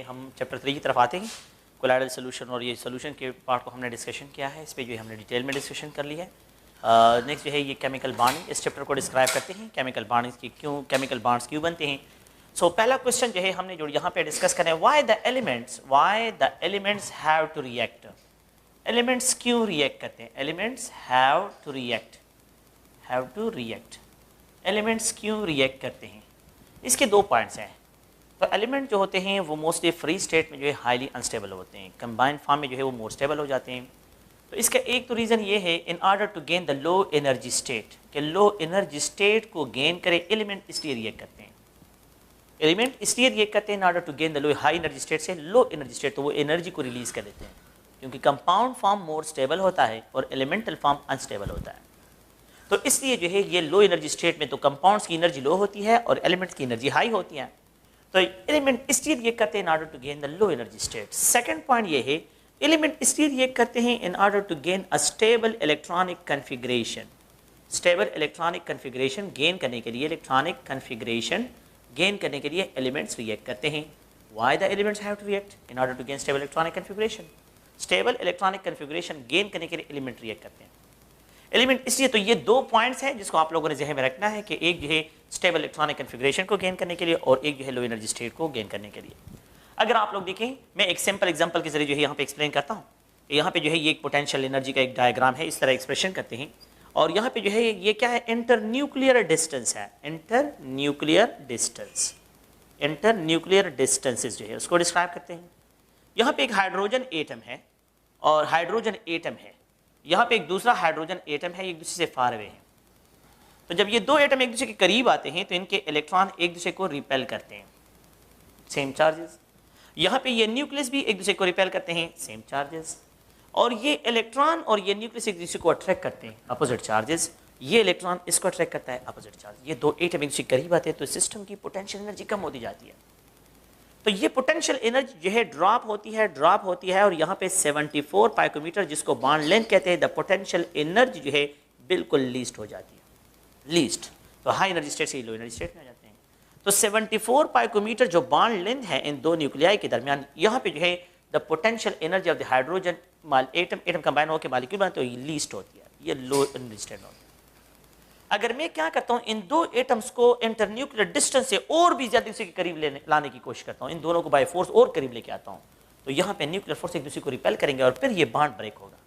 हम चैप्टर 3 की तरफ आते हैं, कोलाइडल सोल्यूशन, और ये सोल्यूशन के पार्ट को हमने डिस्कशन किया है, इस पे जो है हमने डिटेल में डिस्कशन कर लिया है। नेक्स्ट जो है ये केमिकल बॉन्डिंग, इस चैप्टर को डिस्क्राइब करते हैं, केमिकल बॉन्डिंग की क्यों, केमिकल बॉन्ड्स क्यों बनते हैं। सो पहला क्वेश्चन जो है हमने जो यहाँ पे डिस्कस करें, why the elements have to react, elements क्यों रिएक्ट करते हैं, elements have to react, elements क्यों रिएक्ट करते हैं। इसके दो पॉइंट्स हैं। तो एलिमेंट जो होते हैं वो मोस्टली फ्री स्टेट में जो है हाईली अनस्टेबल होते हैं, कंबाइंड फॉर्म में जो है वो मोर स्टेबल हो जाते हैं। तो इसका एक तो रीज़न ये है, in order to gain the low energy state, कि लो एनर्जी स्टेट को गेन करे एलिमेंट इसलिए रिएक्ट करते हैं, एलिमेंट इसलिए रिएक्ट करते हैं in order to gain the low high energy state से लो एनर्जी स्टेट, तो वो एनर्जी को रिलीज कर देते हैं, क्योंकि कंपाउंड फॉर्म मोर स्टेबल होता है और एलिमेंटल फॉर्म अनस्टेबल होता है। तो इसलिए जो है ये लो एनर्जी स्टेट में तो कंपाउंड्स की एनर्जी लो होती है और एलिमेंट्स की एनर्जी हाई होती है। तो एलिमेंट इसलिए रिएक्ट करते हैं in order to gain the low energy state. Second point ये है, एलिमेंट इसलिए रिएक्ट करते हैं in order to gain a stable electronic configuration, stable electronic configuration gain करने के लिए, इलेक्ट्रॉनिक कन्फिग्रेशन गेन करने के लिए एलिमेंट्स रिएक्ट करते हैं। Why the elements have to react in order to gain stable electronic configuration, stable electronic configuration gain करने के लिए एलिमेंट रिएक्ट करते हैं, एलिमेंट इसलिए। तो ये दो पॉइंट्स हैं जिसको आप लोगों ने ज़हन में रखना है, कि एक जो है स्टेबल इलेक्ट्रॉनिक कन्फिग्रेशन को गेन करने के लिए और एक जो है लो एनर्जी स्टेट को गेन करने के लिए। अगर आप लोग देखें, मैं एक सिंपल एग्जांपल के जरिए जो है यहाँ पे एक्सप्लेन करता हूँ। यहाँ पे जो है ये एक पोटेंशियल एनर्जी का एक डायग्राम है, इस तरह एक्सप्रेशन करते हैं। और यहाँ पे जो है ये क्या है, इंटर न्यूक्लियर डिस्टेंस है, inter nuclear distance, inter nuclear distances जो है उसको डिस्क्राइब करते हैं। यहाँ पे एक हाइड्रोजन एटम है और हाइड्रोजन एटम है, यहाँ पे एक दूसरा हाइड्रोजन एटम है, एक दूसरे से फार अवे है। तो जब ये दो एटम एक दूसरे के करीब आते हैं तो इनके इलेक्ट्रॉन एक दूसरे को रिपेल करते हैं, सेम चार्जेस। यहाँ पे ये न्यूक्लियस भी एक दूसरे को रिपेल करते हैं, सेम चार्जेस। और ये इलेक्ट्रॉन और ये न्यूक्लियस एक दूसरे को अट्रैक्ट करते हैं, अपोजिट चार्जेस। ये इलेक्ट्रॉन इसको अट्रैक्ट करता है, अपोजिट चार्ज। ये दो एटम एक दूसरे के करीब आते हैं तो सिस्टम की पोटेंशियल एनर्जी कम होती जाती है। तो ये पोटेंशियल एनर्जी जो है ड्रॉप होती है और यहाँ पे 74 पाइकोमीटर, जिसको बॉन्ड लेंथ कहते हैं, द पोटेंशियल एनर्जी जो है बिल्कुल लीस्ट हो जाती है, लीस्ट। तो हाई एनर्जी स्टेट से लो एनर्जी स्टेट में आ जाते हैं। तो 74 पाइकोमीटर जो बॉन्ड लेंथ है इन दो न्यूक्लियाई के दरमियान, यहाँ पे जो है the potential energy of the hydrogen atom combine होकर मालिक्यूल बनते हैं, तो लीस्ट होती है, ये लो एनर्जी स्टेट होती है। अगर मैं क्या करता हूं, इन दो एटम्स को इंटरन्यूक्लियर डिस्टेंस से और भी ज्यादा दूसरे के करीब लाने की कोशिश करता हूं, इन दोनों को बाय फोर्स और करीब लेके आता हूं, तो यहां पे न्यूक्लियर फोर्स एक दूसरे को रिपेल करेंगे और फिर ये बॉन्ड ब्रेक होगा।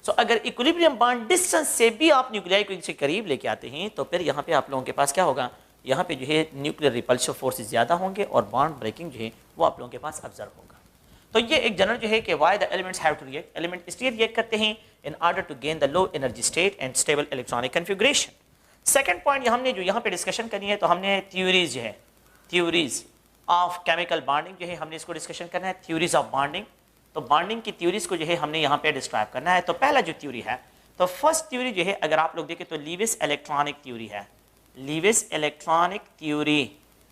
सो अगर इक्विलिब्रियम बॉन्ड डिस्टेंस से भी आप न्यूक्लियाई को एक दूसरे के करीब लेके आते हैं तो फिर यहाँ पे आप लोगों के पास क्या होगा, यहाँ पे जो है न्यूक्लियर रिपल्सिव फोर्सेज ज्यादा होंगे और बॉन्ड ब्रेकिंग जो है वो आप लोगों के पास ऑब्जर्व होगा। तो ये एक जनरल जो है कि why the elements have to react, element इसलिए रिएक्ट करते हैं in order to gain the low energy state and stable electronic configuration. Second point हमने जो यहाँ पे डिस्कशन करनी है, तो हमने थ्योरीज जो है, थ्योरीज ऑफ केमिकल बॉन्डिंग जो है हमने इसको डिस्कशन करना है, थ्योरीज ऑफ बॉन्डिंग। तो बॉन्डिंग की थ्योरीज को जो है हमने यहाँ पे डिस्क्राइब करना है। तो पहला जो थ्योरी है, तो फर्स्ट थ्योरी जो है अगर आप लोग देखें तो लीविस इलेक्ट्रॉनिक थ्योरी है, Lewis electronic theory.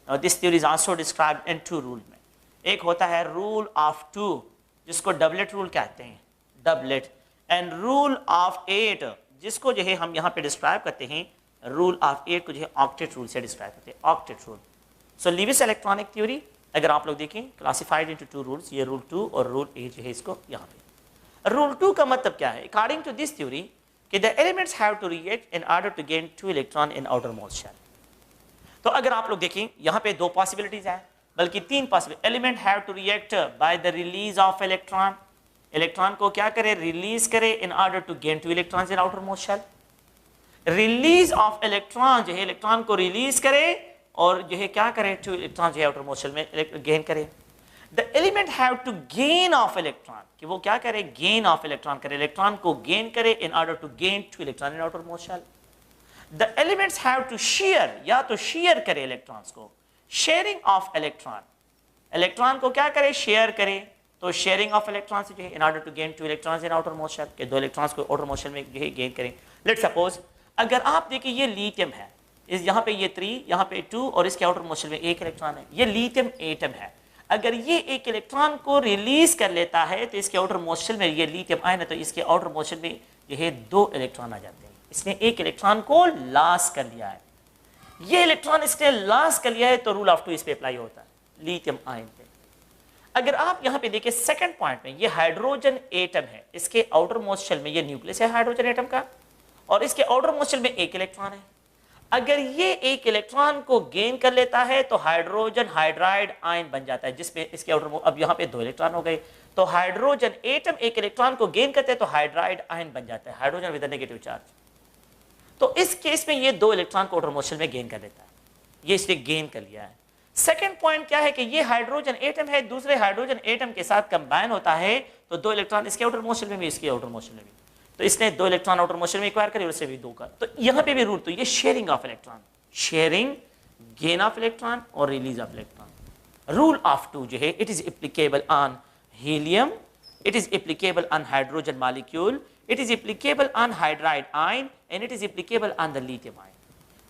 This theory is also described in two rule में। एक होता है रूल ऑफ टू, जिसको डबलेट रूल कहते हैं, डबलेट, एंड रूल ऑफ 8, जिसको जो है हम यहाँ पे डिस्क्राइब करते हैं, रूल ऑफ 8 को जो है ऑक्टेट रूल से डिस्क्राइब करते हैं, ऑक्टेट रूल। सो लीविस इलेक्ट्रॉनिक थ्योरी अगर आप लोग देखें क्लासिफाइड इनटू टू रूल्स, ये रूल 2 और रूल 8 जो है इसको यहाँ पे। रूल 2 का मतलब क्या है, अकॉर्डिंग टू दिस थ्योरी कि the elements have to react in order to gain 2 electron in outermost shell. तो अगर आप लोग देखें यहाँ पे 2 पॉसिबिलिटीज हैं, बल्कि 3 possibility. Element have to react by the release of electron, electron को क्या करे, रिलीज करे in order to gain 2 electron in outermost shell. Release of electron जो है इलेक्ट्रॉन को रिलीज करे और जो है क्या करे, 2 इलेक्ट्रॉन जो है आउटर मोस्ट शेल में गेन करे। The element have to gain of electron, कि वो क्या करे, गेन ऑफ इलेक्ट्रॉन करे, इलेक्ट्रॉन को गेन करे in order to gain 2 electron in outermost shell. The elements have to share, या तो शेयर करे इलेक्ट्रॉन्स को, शेयरिंग ऑफ इलेक्ट्रॉन, इलेक्ट्रॉन को क्या करे, शेयर करे। तो शेयरिंग ऑफ इलेक्ट्रॉन से जो है in order to gain 2 electron in outermost shell, के 2 इलेक्ट्रॉन्स को आउटर मोस्ट शेल में जो है गेन करें। लेट्स सपोज अगर आप देखिए ये लिथियम है, इस यहाँ पे ये 3, यहाँ पे 2 और इसके आउटर मोस्ट शेल में 1 इलेक्ट्रॉन है, ये लिथियम एटम है। अगर ये 1 इलेक्ट्रॉन को रिलीज कर लेता है तो इसके आउटर मोस्ट शेल में ये लिथियम आयन है, तो इसके आउटर मोस्ट शेल में जो है 2 इलेक्ट्रॉन आ जाते हैं। इसने 1 इलेक्ट्रॉन को लॉस कर लिया है, ये इलेक्ट्रॉन इसने लॉस कर लिया है, तो रूल ऑफ 2 इस पे अप्लाई होता है लिथियम आयन पे। अगर आप यहां पे देखिए सेकंड पॉइंट में, ये हाइड्रोजन एटम है, इसके आउटर मोस्ट शेल में ये न्यूक्लियस है हाइड्रोजन एटम का, और इसके आउटर मोस्ट शेल में एक इलेक्ट्रॉन है। अगर ये एक इलेक्ट्रॉन को गेन कर लेता है तो हाइड्रोजन हाइड्राइड आयन बन जाता है, जिसमें इसके आउटर, अब यहां पे 2 इलेक्ट्रॉन हो गए, तो हाइड्रोजन एटम एक इलेक्ट्रॉन को गेन करते हैं तो हाइड्राइड आयन बन जाता है, हाइड्रोजन विद नेगेटिव चार्ज। तो इस केस में ये 2 इलेक्ट्रॉन को आउटर मोस्ट शेल में गेन कर लेता है, ये इसने गेन कर लिया है। सेकेंड पॉइंट क्या है कि ये हाइड्रोजन एटम है, दूसरे हाइड्रोजन एटम के साथ कंबाइन होता है तो 2 इलेक्ट्रॉन इसके आउटर मोस्ट शेल में भी, इसके आउटर मोस्ट शेल में भी, तो इसने 2 इलेक्ट्रॉन आउटर मोस्ट शेल में एक्वायर करे और इससे भी 2 का। तो यहां पे भी रूल, तो ये sharing of electron, sharing, gain of electron और release of electron. Rule of 2 जो है, it is applicable on helium, it is applicable on hydrogen molecule, it is applicable on hydride ion, and it is applicable on the lithium ion.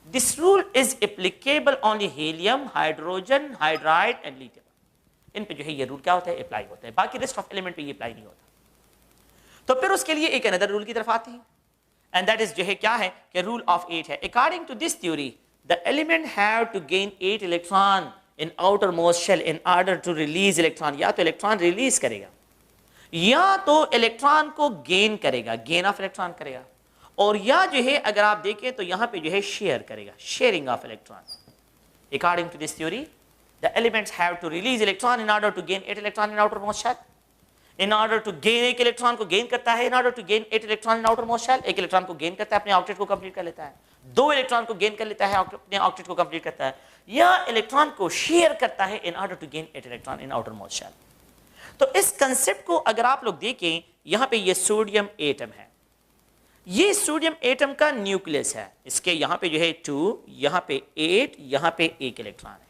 This rule is applicable only helium, hydrogen, hydride and lithium. इन पे जो है ये rule क्या होता है, apply होता है, बाकी रेस्ट ऑफ एलिमेंट पे ये अप्लाई नहीं होता। तो फिर उसके लिए एक अनदर रूल की तरफ आते हैं, एंड दैट इज जो है क्या है कि रूल ऑफ 8 है। According to this theory the element have to gain 8 electron in outermost shell in order to release electron. या तो इलेक्ट्रॉन रिलीज करेगा या तो इलेक्ट्रॉन को गेन करेगा, गेन ऑफ इलेक्ट्रॉन करेगा, और या जो है अगर आप देखें तो यहां पे जो है शेयर करेगा, sharing of electron. According to this theory the elements have to release electron in order to gain 8 electron in outermost shell. In order to gain, एक इलेक्ट्रॉन को गेन करता है, in order to gain 8 electron in outermost shell, एक electron को gain करता है, अपने octet को कंप्लीट कर लेता है, 2 इलेक्ट्रॉन को गेन कर लेता है, अपने ऑक्टेट को कंप्लीट करता है, या इलेक्ट्रॉन को शेयर करता है in order to gain 8 electron in outermost shell. तो इस कंसेप्ट को अगर आप लोग देखें, यहां पे ये सोडियम एटम है, ये सोडियम एटम का न्यूक्लियस है, इसके यहां पे जो है 2, यहां पे 8, यहां पे 1 इलेक्ट्रॉन है,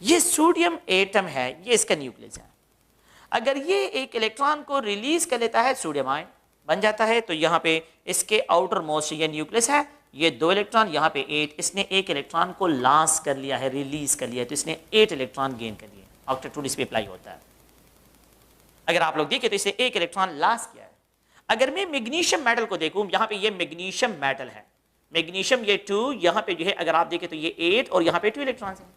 ये सोडियम एटम है, ये इसका न्यूक्लियस है। अगर ये एक इलेक्ट्रॉन को रिलीज कर लेता है, सोडियम आयन बन जाता है, तो यहां पे इसके आउटर मोस्ट ये न्यूक्लियस है, ये 2 इलेक्ट्रॉन, यहां पे 8, इसने एक इलेक्ट्रॉन को लॉस कर लिया है, रिलीज कर लिया है, तो इसने 8 इलेक्ट्रॉन गेन कर लिए। ऑक्टेट रूल इस पे अप्लाई होता है। अगर आप लोग देखें तो इसे 1 इलेक्ट्रॉन लॉस किया है। अगर मैं मैग्नीशियम मेटल को देखूं, यहां पे ये मैग्नीशियम मेटल है, मैग्नीशियम ये 2, यहां पे जो है अगर आप देखें तो ये 8 और यहां पे 2 इलेक्ट्रॉन्स हैं।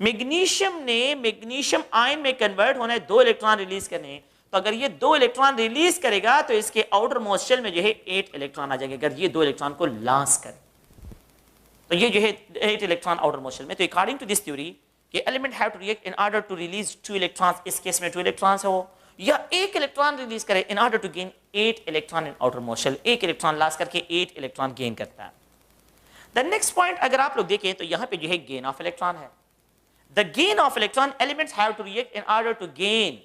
मैग्नीशियम ने मैग्नीशियम आयन में कन्वर्ट होना है, 2 इलेक्ट्रॉन रिलीज करने हैं, तो अगर ये 2 इलेक्ट्रॉन रिलीज करेगा तो इसके आउटर मोस्ट शेल में जो है 8 इलेक्ट्रॉन आ जाएंगे, अगर ये 2 इलेक्ट्रॉन को लॉस करे तो ये जो है 8 इलेक्ट्रॉन आउटर मोस्ट शेल में। तो अकॉर्डिंग टू दिस थ्योरी कि element have to react in order to release 2 electrons, इस केस में 2 इलेक्ट्रॉन्स है वो, या 1 इलेक्ट्रॉन रिलीज करे in order to gain 8 electron in outermost shell, 1 electron loss करके 8 इलेक्ट्रॉन गेन करता है। द नेक्स्ट पॉइंट अगर आप लोग देखें तो यहां पे जो है गेन ऑफ इलेक्ट्रॉन है। The gain of electron, elements have to react in order to gain,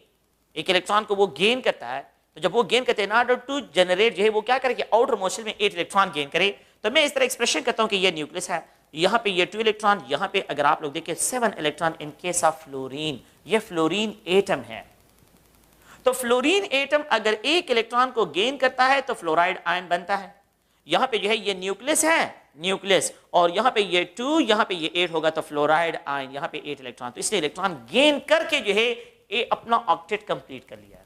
एक इलेक्ट्रॉन को वो गेन करता है, तो जब वो गेन करते हैं इन ऑर्डर टू जनरेट जो है वो क्या करे कि आउटर मोस्ट शेल में 8 इलेक्ट्रॉन गेन करे। तो मैं इस तरह एक्सप्रेशन करता हूं कि ये न्यूक्लियस है, यहां पे ये 2 इलेक्ट्रॉन, यहां पे अगर आप लोग देखें 7 electron in case of fluorine, ये फ्लोरीन एटम है। तो फ्लोरीन एटम अगर 1 इलेक्ट्रॉन को गेन करता है तो फ्लोराइड आयन बनता है। यहां पे जो है ये न्यूक्लियस है, न्यूक्लियस, और यहां पे ये 2, यहां पे ये 8 होगा, तो फ्लोराइड आयन, यहां पे 8 इलेक्ट्रॉन, तो इसने इलेक्ट्रॉन गेन करके जो है ये अपना ऑक्टेट कंप्लीट कर लिया है।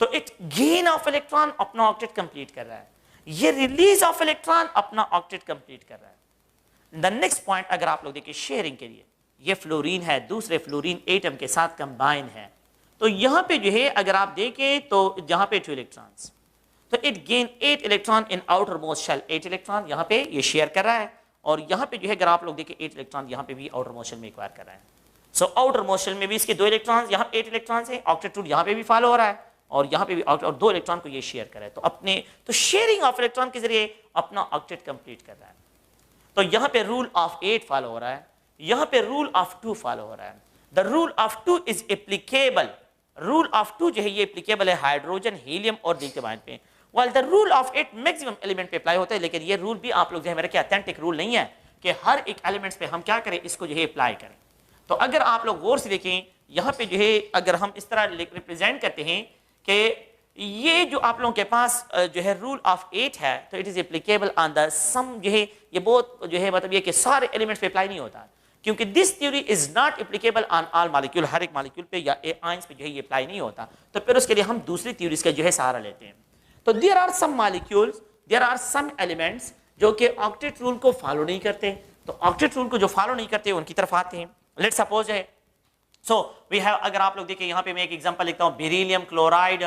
तो इट गेन ऑफ इलेक्ट्रॉन अपना ऑक्टेट कंप्लीट कर रहा है, ये रिलीज ऑफ इलेक्ट्रॉन अपना ऑक्टेट कंप्लीट कर रहा है। द नेक्स्ट पॉइंट अगर आप लोग देखिए शेयरिंग के लिए, ये फ्लोरीन है, दूसरे फ्लोरीन एटम के साथ कंबाइन है, तो यहां पे जो है अगर आप देखें तो यहां पे 2 इलेक्ट्रॉन्स, तो it gain 8 electron in outermost shell, 8 electron यहां पे ये शेयर कर रहा है, और यहां पे जो है अगर आप लोग देखें 8 इलेक्ट्रॉन यहां पे भी आउटर मोस्ट शेल में एक्वायर कर रहा है। सो आउटर मोस्ट शेल में भी इसके 2 इलेक्ट्रॉन्स, यहां 8 इलेक्ट्रॉन्स है, ऑक्टेट रूल यहां पे भी फॉलो हो रहा है, और यहां पे भी और 2 इलेक्ट्रॉन को ये शेयर कर रहा है, तो अपने तो शेयरिंग ऑफ इलेक्ट्रॉन के जरिए अपना ऑक्टेट कंप्लीट कर रहा है। तो यहां पे रूल ऑफ 8 फॉलो हो रहा है, यहां पे रूल ऑफ 2 फॉलो हो रहा है। The rule of 2 is applicable, rule of 2 जो है ये एप्लीकेबल है हाइड्रोजन, हीलियम और लिथियम आयन पे, while the rule of 8 maximum element पे अप्लाई होता है। लेकिन ये रूल भी आप लोग जो है मेरा क्या अथेंटिक रूल नहीं है कि हर एक एलिमेंट्स पे हम क्या करें, इसको जो है अप्लाई करें। तो अगर आप लोग गौर से देखें यहां पे जो है अगर हम इस तरह रिप्रेजेंट करते हैं कि ये जो आप लोगों के पास जो है रूल ऑफ 8 है, तो it is applicable on the some, जो है ये बहुत जो है मतलब ये कि सारे एलिमेंट्स पे अप्लाई नहीं होता, क्योंकि this theory is not applicable on all molecule, हर एक मॉलिक्यूल पे या आयंस पे जो है ये अप्लाई नहीं होता। तो फिर उसके लिए हम दूसरी थ्योरीज का जो है सहारा लेते हैं। तो there are some molecules, there are some elements जो कि ऑक्टेट रूल को फॉलो नहीं करते। तो ऑक्टेट रूल को जो फॉलो नहीं करते उनकी तरफ आते हैं। लेट्स सपोज है सो वी हैव, अगर आप लोग देखिए यहाँ पे मैं एक एग्जांपल लिखता हूँ, बेरिलियम क्लोराइड।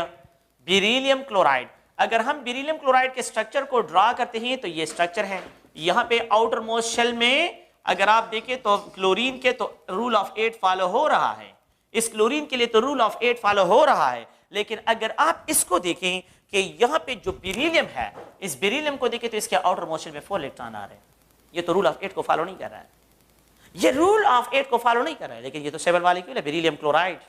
बेरिलियम क्लोराइड, अगर हम बेरिलियम क्लोराइड के स्ट्रक्चर को ड्रा करते हैं तो ये स्ट्रक्चर है। यहाँ पे आउटर मोस्ट शेल में अगर आप देखें तो क्लोरीन के तो रूल ऑफ 8 फॉलो हो रहा है, इस क्लोरीन के लिए तो रूल ऑफ 8 फॉलो हो रहा है। लेकिन अगर आप इसको देखें कि यहाँ पे जो बेरिलियम है, इस बेरिलियम को देखें तो इसके आउटर मोस्ट शेल में 4 इलेक्ट्रॉन आ रहे हैं। ये तो रूल ऑफ 8 को फॉलो नहीं कर रहा है, ये रूल ऑफ 8 को फॉलो नहीं कर रहा है। लेकिन ये तो स्टेबल मॉलिक्यूल है, बेरिलियम क्लोराइड।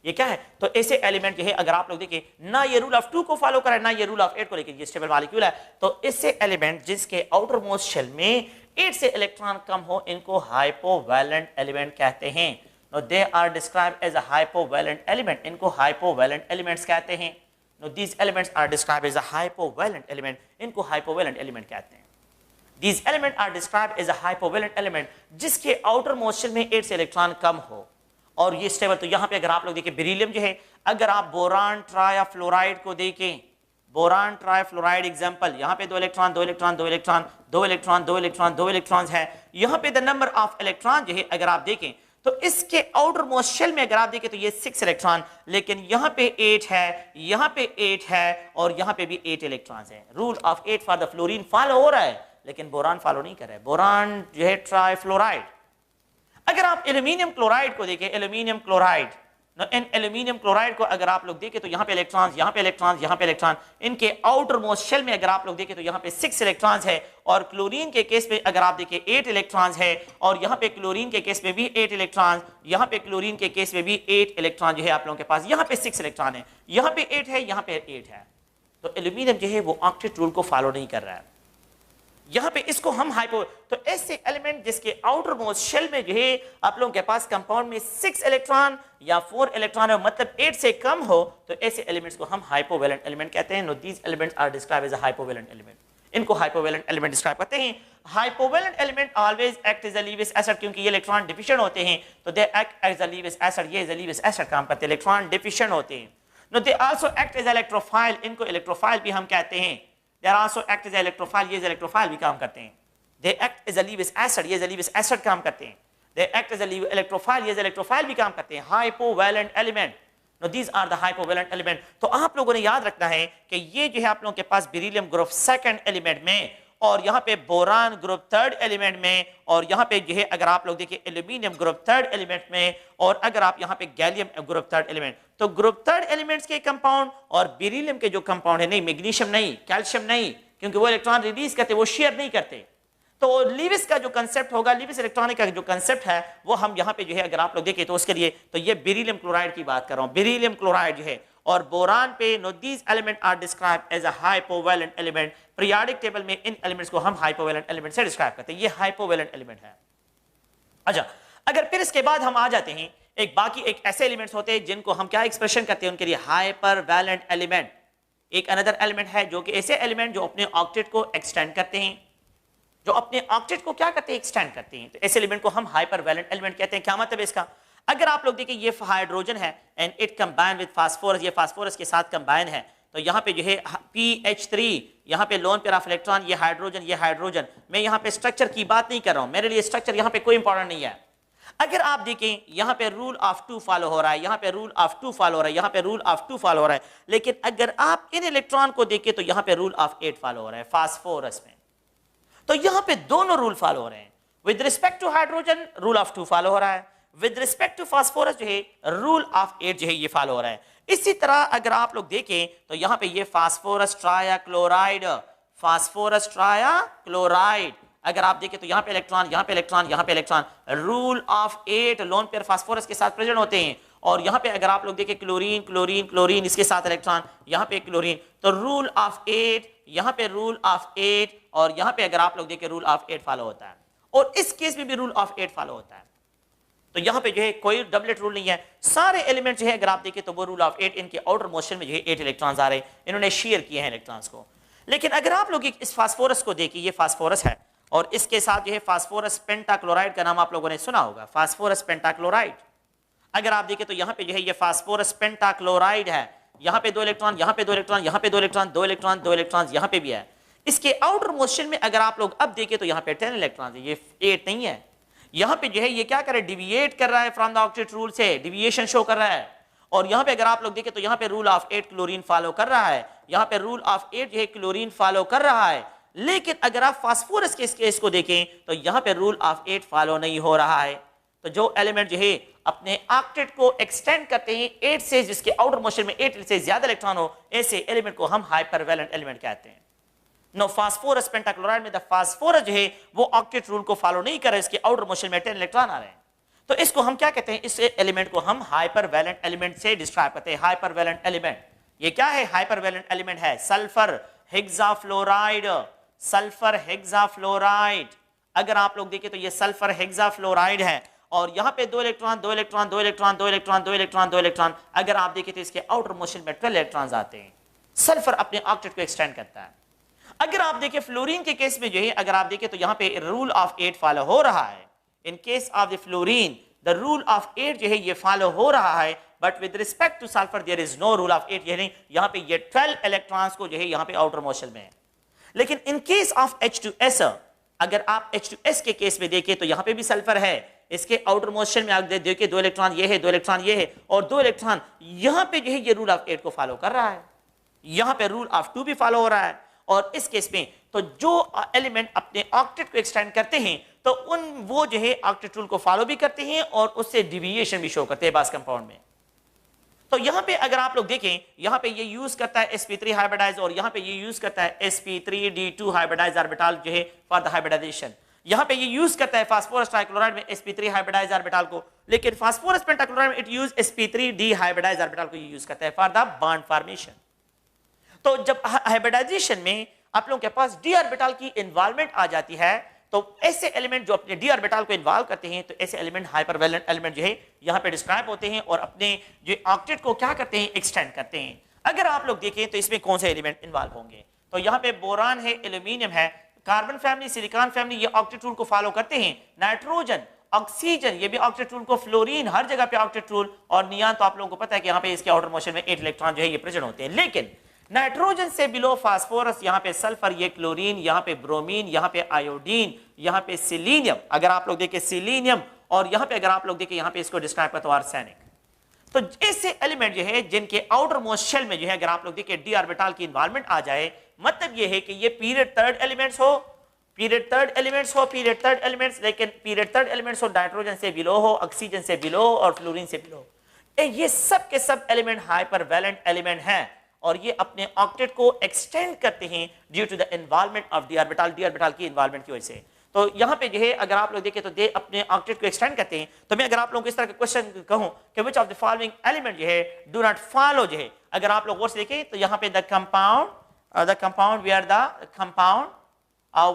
ये क्या है? तो ऐसे एलिमेंट जो है अगर आप लोग देखें ना ये रूल ऑफ 2 को फॉलो कर रहा है ना ये रूल ऑफ 8 को, लेकिन ये स्टेबल मॉलिक्यूल है। तो ऐसे एलिमेंट जिसके आउटर मोस्ट शेल में 8 से इलेक्ट्रॉन कम हो, इनको हाइपोवैलेंट एलिमेंट कहते हैं। No they are described as a hypovalent element, इनको हाइपोवैलेंट एलिमेंट्स कहते हैं। No these elements are described as a hypovalent element, इनको हाइपोवैलेंट एलिमेंट कहते हैं। These elements are described as a hypovalent element जिसके outer most shell में 8 से electron कम हो और ये स्टेबल। तो यहाँ पे अगर आप लोग देखें बेरिलियम जो है, अगर आप बोरान ट्राइफ्लोराइड को देखें, बोरान ट्राइफ्लोराइड एग्जांपल, यहाँ पे 2 electron 2 electron 2 electron 2 electron 2 electron 2 electrons है। यहाँ पे द नंबर ऑफ इलेक्ट्रॉन जो है अगर आप देखें तो इसके आउटर मोस्ट शेल में अगर आप देखें तो ये 6 इलेक्ट्रॉन, लेकिन यहाँ पे 8 है, यहाँ पे 8 है और यहाँ पे भी 8 इलेक्ट्रॉन्स है। Rule of 8 for the fluorine follow हो रहा है, लेकिन बोरान फॉलो नहीं कर रहा है। बोरान जो है ट्राइफ्लोराइड। अगर आप एल्यूमिनियम क्लोराइड को देखें, एल्यूमिनियम क्लोराइड, इन एल्यूमिनियम क्लोराइड को अगर आप लोग देखें तो यहाँ पे इलेक्ट्रॉन्स, यहाँ पे इलेक्ट्रॉन्स, यहाँ पे इलेक्ट्रॉन, इनके आउटर मोस्ट शेल में अगर आप लोग देखें तो यहाँ पे 6 इलेक्ट्रॉन्स है और क्लोरीन के केस में अगर आप देखें 8 इलेक्ट्रॉन्स है और यहाँ पे क्लोरीन के केस में भी 8 इलेक्ट्रॉन्स, यहाँ पे क्लोरीन के केस में भी 8 इलेक्ट्रॉन जो है आप लोगों के पास, यहाँ पे 6 इलेक्ट्रॉन है, यहाँ पे 8 है, यहाँ पे 8 है। तो एल्यूमिनियम जो है वो ऑक्टेट रूल को फॉलो नहीं कर रहा है। यहां पे इसको हम हाइपो, तो ऐसे एलिमेंट जिसके आउटर मोस्ट शेल में जो है आप लोगों के पास कंपाउंड में 6 इलेक्ट्रॉन या 4 इलेक्ट्रॉन है, मतलब 8 से कम हो, तो ऐसे एलिमेंट्स को हम हाइपोवैलेंट एलिमेंट कहते हैं। No these elements are described as a hypovalent element, इनको हाइपोवैलेंट एलिमेंट डिस्क्राइब करते हैं। Hypovalent element always act as a Lewis acid, क्योंकि ये इलेक्ट्रॉन डिफिशिएंट होते हैं तो they act as a Lewis acid, ये एज अ लीवियस एसिड काम करते हैं, इलेक्ट्रॉन डिफिशिएंट होते हैं। No they also act as electrophile, इनको इलेक्ट्रोफाइल भी हम कहते हैं। They are also act as electrophile, ये इलेक्ट्रोफाइल भी काम करते हैं। They act as a Lewis acid, ये Lewis acid काम करते हैं। They act as a electrophile, ये electrophile भी काम करते हैं। Hypovalent element, now these are the hypovalent element। तो आप लोगों ने याद रखना है कि ये जो है आप लोगों के पास बेरिलियम ग्रुप सेकंड एलिमेंट में और यहाँ पे बोरान ग्रुप थर्ड एलिमेंट में और यहाँ पे जो है अगर आप लोग देखिए एल्यूमिनियम ग्रुप थर्ड एलिमेंट में और अगर आप यहाँ पे गैलियम ग्रुप थर्ड एलिमेंट, तो ग्रुप थर्ड एलिमेंट्स के कंपाउंड और बेरिलियम के जो कंपाउंड है, नहीं मैग्नीशियम नहीं, कैल्शियम नहीं, क्योंकि वो इलेक्ट्रॉन रिलीज करते, वो शेयर नहीं करते। तो लीविस का जो कंसेप्ट होगा, लीविस इलेक्ट्रॉनिक का जो कंसेप्ट है वो हम यहाँ पे जो है अगर आप लोग देखें तो उसके लिए तो ये बेरिलियम क्लोराइड की बात कर रहा हूँ, बेरिलियम क्लोराइड जो है और बोरान पे। No these element are described as a hypovalent element. Periodic table में इन एलिमेंट्स को हम हाइपोवैलेंट एलिमेंट से डिस्क्राइब करते हैं, ये हाइपोवैलेंट एलिमेंट है। अच्छा, अगर फिर इसके बाद हम आ जाते हैं एक ऐसे एलिमेंट्स होते हैं जिनको हम क्या एक्सप्रेशन करते हैं उनके लिए, हाइपरवैलेंट एलिमेंट। एक अनदर एलिमेंट है जो कि ऐसे एलिमेंट जो अपने ऑक्टेट को एक्सटेंड करते हैं, जो अपने ऑक्टेट को क्या करते हैं, एक्सटेंड करते हैं। तो ऐसे एलिमेंट को हम हाइपरवैलेंट एलिमेंट कहते हैं। क्या मतलब है इसका? अगर आप लोग देखिए ये हाइड्रोजन है and it combine with phosphorus, ये फास्फोरस के साथ कंबाइन है, तो यहाँ पे जो है PH3, यहाँ पे लोन पेयर ऑफ इलेक्ट्रॉन, ये हाइड्रोजन। मैं यहाँ पे स्ट्रक्चर की बात नहीं कर रहा हूँ, मेरे लिए स्ट्रक्चर यहाँ पे कोई इंपॉर्टेंट नहीं है। अगर आप देखें यहाँ पे रूल ऑफ 2 फॉलो हो रहा है, यहाँ पे रूल ऑफ 2 फॉलो हो रहा है, यहाँ पे रूल ऑफ 2 फॉलो हो रहा है, लेकिन अगर आप इन इलेक्ट्रॉन को देखें तो यहाँ पे रूल ऑफ 8 फॉलो हो रहा है फास्फोरस में। तो यहां पे दोनों रूल फॉलो हो रहे हैं। With respect to hydrogen rule of 2 follow हो रहा है, विद रिस्पेक्ट टू फास्फोरस जो है रूल ऑफ 8 जो है ये फॉलो हो रहा है। इसी तरह अगर आप लोग देखें तो यहां पे ये फास्फोरस ट्राइक्लोराइड, फास्फोरस ट्राइक्लोराइड अगर आप देखें तो यहाँ पे इलेक्ट्रॉन, यहाँ पे इलेक्ट्रॉन, यहाँ पे electron, rule of 8 lone pair phosphorus के साथ प्रेजेंट होते हैं। और यहाँ पे अगर आप लोग देखें क्लोरीन क्लोरीन क्लोरीन इसके साथ इलेक्ट्रॉन, यहाँ पे क्लोरीन, तो रूल ऑफ 8, यहाँ पे रूल ऑफ 8 और यहाँ पे अगर आप लोग देखें रूल ऑफ 8 फॉलो होता है और इस केस में भी रूल ऑफ 8 फॉलो होता है। तो यहाँ पे जो है कोई डबलेट रूल नहीं है, सारे एलिमेंट जो है अगर आप देखें तो वो रूल ऑफ 8, इनके आउटर मोशन में जो है 8 इलेक्ट्रॉन्स आ रहे हैं, इन्होंने शेयर किए हैं इलेक्ट्रॉन्स को। लेकिन अगर आप लोग इस फास्फोरस को देखिए, ये फास्फोरस है और इसके साथ जो है फास्फोरस पेंटाक्लोराइड का नाम आप लोगों ने सुना होगा, फास्फोरस पेंटाक्लोराइड। अगर आप देखें तो यहाँ पे जो है ये फास्फोरस पेंटाक्लोराइड है, यहाँ पे 2 इलेक्ट्रॉन, यहाँ पे 2 इलेक्ट्रॉन, यहाँ पे 2 इलेक्ट्रॉन, 2 इलेक्ट्रॉन, 2 इलेक्ट्रॉन, यहाँ पे भी है। इसके आउटर मोशन में अगर आप लोग अब देखें तो यहाँ पे 10 इलेक्ट्रॉन है, ये 8 नहीं है। यहाँ पे जो है ये क्या कर रहा है, डिविएट कर रहा है फ्रॉम द ऑक्टेट रूल से, डिविएशन शो कर रहा है। और यहाँ पे अगर आप लोग देखें तो यहाँ पे रूल ऑफ 8 क्लोरीन फॉलो कर रहा है, यहाँ पे रूल ऑफ 8 जो है क्लोरीन फॉलो कर रहा है। लेकिन अगर आप फास्फोरस के इस केस को देखें तो यहाँ पे रूल ऑफ 8 फॉलो नहीं हो रहा है। तो जो एलिमेंट जो है अपने ऑक्टेट को एक्सटेंड करते हैं 8 से, जिसके आउटर मोशन में 8 से ज्यादा इलेक्ट्रॉन हो, ऐसे एलिमेंट को हम हाइपरवैलेंट एलिमेंट कहते हैं। नो फास्फोरस पेंटाक्लोराइड में द फास्फोरस जो है वो ऑक्टेट रूल को फॉलो नहीं कर रहा है, इसके आउटर मोशन में 10 इलेक्ट्रॉन आ रहे हैं। तो इसको हम क्या कहते हैं, इस एलिमेंट को हम हाइपरवैलेंट एलिमेंट से डिस्क्राइब करते हैं। हाइपरवैलेंट एलिमेंट ये क्या है, हाइपरवैलेंट एलिमेंट है सल्फर हेक्साफ्लोराइड। सल्फर हेक्साफ्लोराइड अगर आप लोग देखें तो ये सल्फर हेक्साफ्लोराइड है, और यहाँ पे 2 electron 2 electron 2 electron 2 electron 2 electron 2 electron, अगर आप देखें तो इसके आउटर मोशन में 12 इलेक्ट्रॉन्स आते हैं। सल्फर अपने ऑक्टेट को एक्सटेंड करता है। अगर आप देखें फ्लोरीन के केस में जो है, अगर आप देखें तो यहाँ पे रूल ऑफ 8 फॉलो हो रहा है। In case of the fluorine the rule of 8 जो है ये फॉलो हो रहा है, but with respect to sulphur there is no rule of 8, यानी यहाँ पे ये 12 इलेक्ट्रॉन्स को जो है यहाँ पे आउटर मोशन में है। लेकिन इन केस ऑफ H2S, अगर आप H2S के केस में देखें तो यहाँ पे भी सल्फर है, इसके आउटर मोशन में आप देखिए 2 इलेक्ट्रॉन ये है, 2 इलेक्ट्रॉन ये है, और 2 इलेक्ट्रॉन यहाँ पे जो है ये रूल ऑफ 8 को फॉलो कर रहा है। यहाँ पे रूल ऑफ 2 भी फॉलो हो रहा है। और इस केस में तो जो एलिमेंट अपने ऑक्टेट को एक्सटेंड करते हैं तो वो जो है ऑक्टेट रूल को फॉलो भी करते हैं और उससे डिविएशन भी शो करते हैं बास कंपाउंड में। तो यहां पे अगर आप लोग देखें, यहां पे ये यूज करता है sp3 हाइब्रिडाइज, और यहां पे ये यूज करता है sp3d2 हाइब्रिडाइज ऑर्बिटल जो है फॉर द हाइब्रिडाइजेशन। यहां पे ये यूज करता है फास्फोरस ट्राइक्लोराइड में sp3 हाइब्रिडाइज ऑर्बिटल को, लेकिन फास्फोरस पेंटाक्लोराइड में it use sp3d hybridise orbital को यूज करता है फॉर द बॉन्ड फॉर्मेशन। तो जब हाइब्रिडाइजेशन में आप लोगों के पास d ऑर्बिटल की इन्वॉल्वमेंट आ जाती है, तो ऐसे एलिमेंट जो अपने d ऑर्बिटल को इन्वॉल्व करते हैं, तो ऐसे एलिमेंट हाइपरवैलेंट एलिमेंट जो है यहाँ पे डिस्क्राइब होते हैं और अपने जो ऑक्टेट को क्या करते हैं, एक्सटेंड करते हैं। अगर आप लोग देखें तो इसमें कौन से एलिमेंट इन्वॉल्व होंगे, तो यहाँ पे बोरान है, एल्यूमिनियम है, कार्बन फैमिली, सिलिकॉन फैमिली, ये ऑक्टेट रूल को फॉलो करते हैं। नाइट्रोजन, ऑक्सीजन, ये भी ऑक्टेट रूल को, फ्लोरीन हर जगह पे ऑक्टेट रूल, और नियान तो आप लोगों को पता है कि यहाँ पे इसके आउटर मोशन में 8 इलेक्ट्रॉन जो है ये प्रेजेंट होते हैं। लेकिन नाइट्रोजन से बिलो फास्फोरस, यहाँ पे सल्फर, ये क्लोरीन, यहाँ पे ब्रोमीन, यहाँ पे आयोडीन, यहाँ पे सिलीनियम, अगर आप लोग देखें सिलीनियम, और यहाँ पे अगर आप लोग देखें यहाँ पे इसको डिस्क्राइब करता है आर्सेनिक। तो ऐसे एलिमेंट जो है जिनके आउटर मोस्ट शेल में जो है अगर आप लोग देखें d ऑर्बिटल की इन्वॉल्वमेंट आ जाए, मतलब ये है कि ये पीरियड थर्ड एलिमेंट्स हो, पीरियड थर्ड एलिमेंट्स, लेकिन पीरियड थर्ड एलिमेंट्स हो नाइट्रोजन से बिलो हो, ऑक्सीजन से बिलो और फ्लोरीन से बिलो, ये सब के सब एलिमेंट हाइपरवैलेंट एलिमेंट हैं और ये अपने ऑक्टेट को एक्सटेंड करते हैं due to the involvement of d orbital की इन्वॉल्वमेंट की वजह से। तो यहाँ पे जो है अगर आप लोग देखें तो दे अपने ऑक्टेट को एक्सटेंड करते हैं। तो मैं अगर आप लोगों को इस तरह का क्वेश्चन कहूं कि which of the following element जो है डू नॉट फॉलो, जो है अगर आप लोग गौर से देखें तो यहाँ पे the compound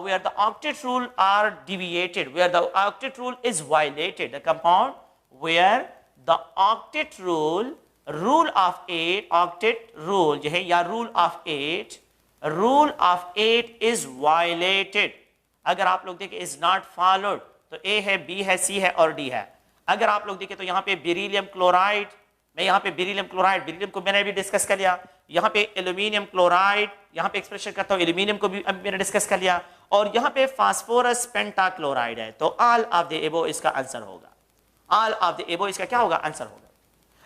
where the octet rule are deviated, where the octet rule is violated, the compound where the octet rule of 8 octet rule जो है या rule of 8 is violated, अगर आप लोग देखें is not followed, तो A है, B है, C है और D है। अगर आप लोग देखें तो यहाँ पे बेरिलियम क्लोराइड, मैं यहाँ पे बेरिलियम को मैंने भी डिस्कस कर लिया, यहाँ पे एल्यूमिनियम क्लोराइड, यहाँ पे एक्सप्रेशन करता हूँ एल्यूमिनियम को भी मैंने डिस्कस कर लिया, और यहाँ पे फास्फोरस पेंटाक्लोराइड है। तो ऑल ऑफ द एबो इसका आंसर होगा, ऑल ऑफ द एबो इसका क्या होगा, आंसर होगा।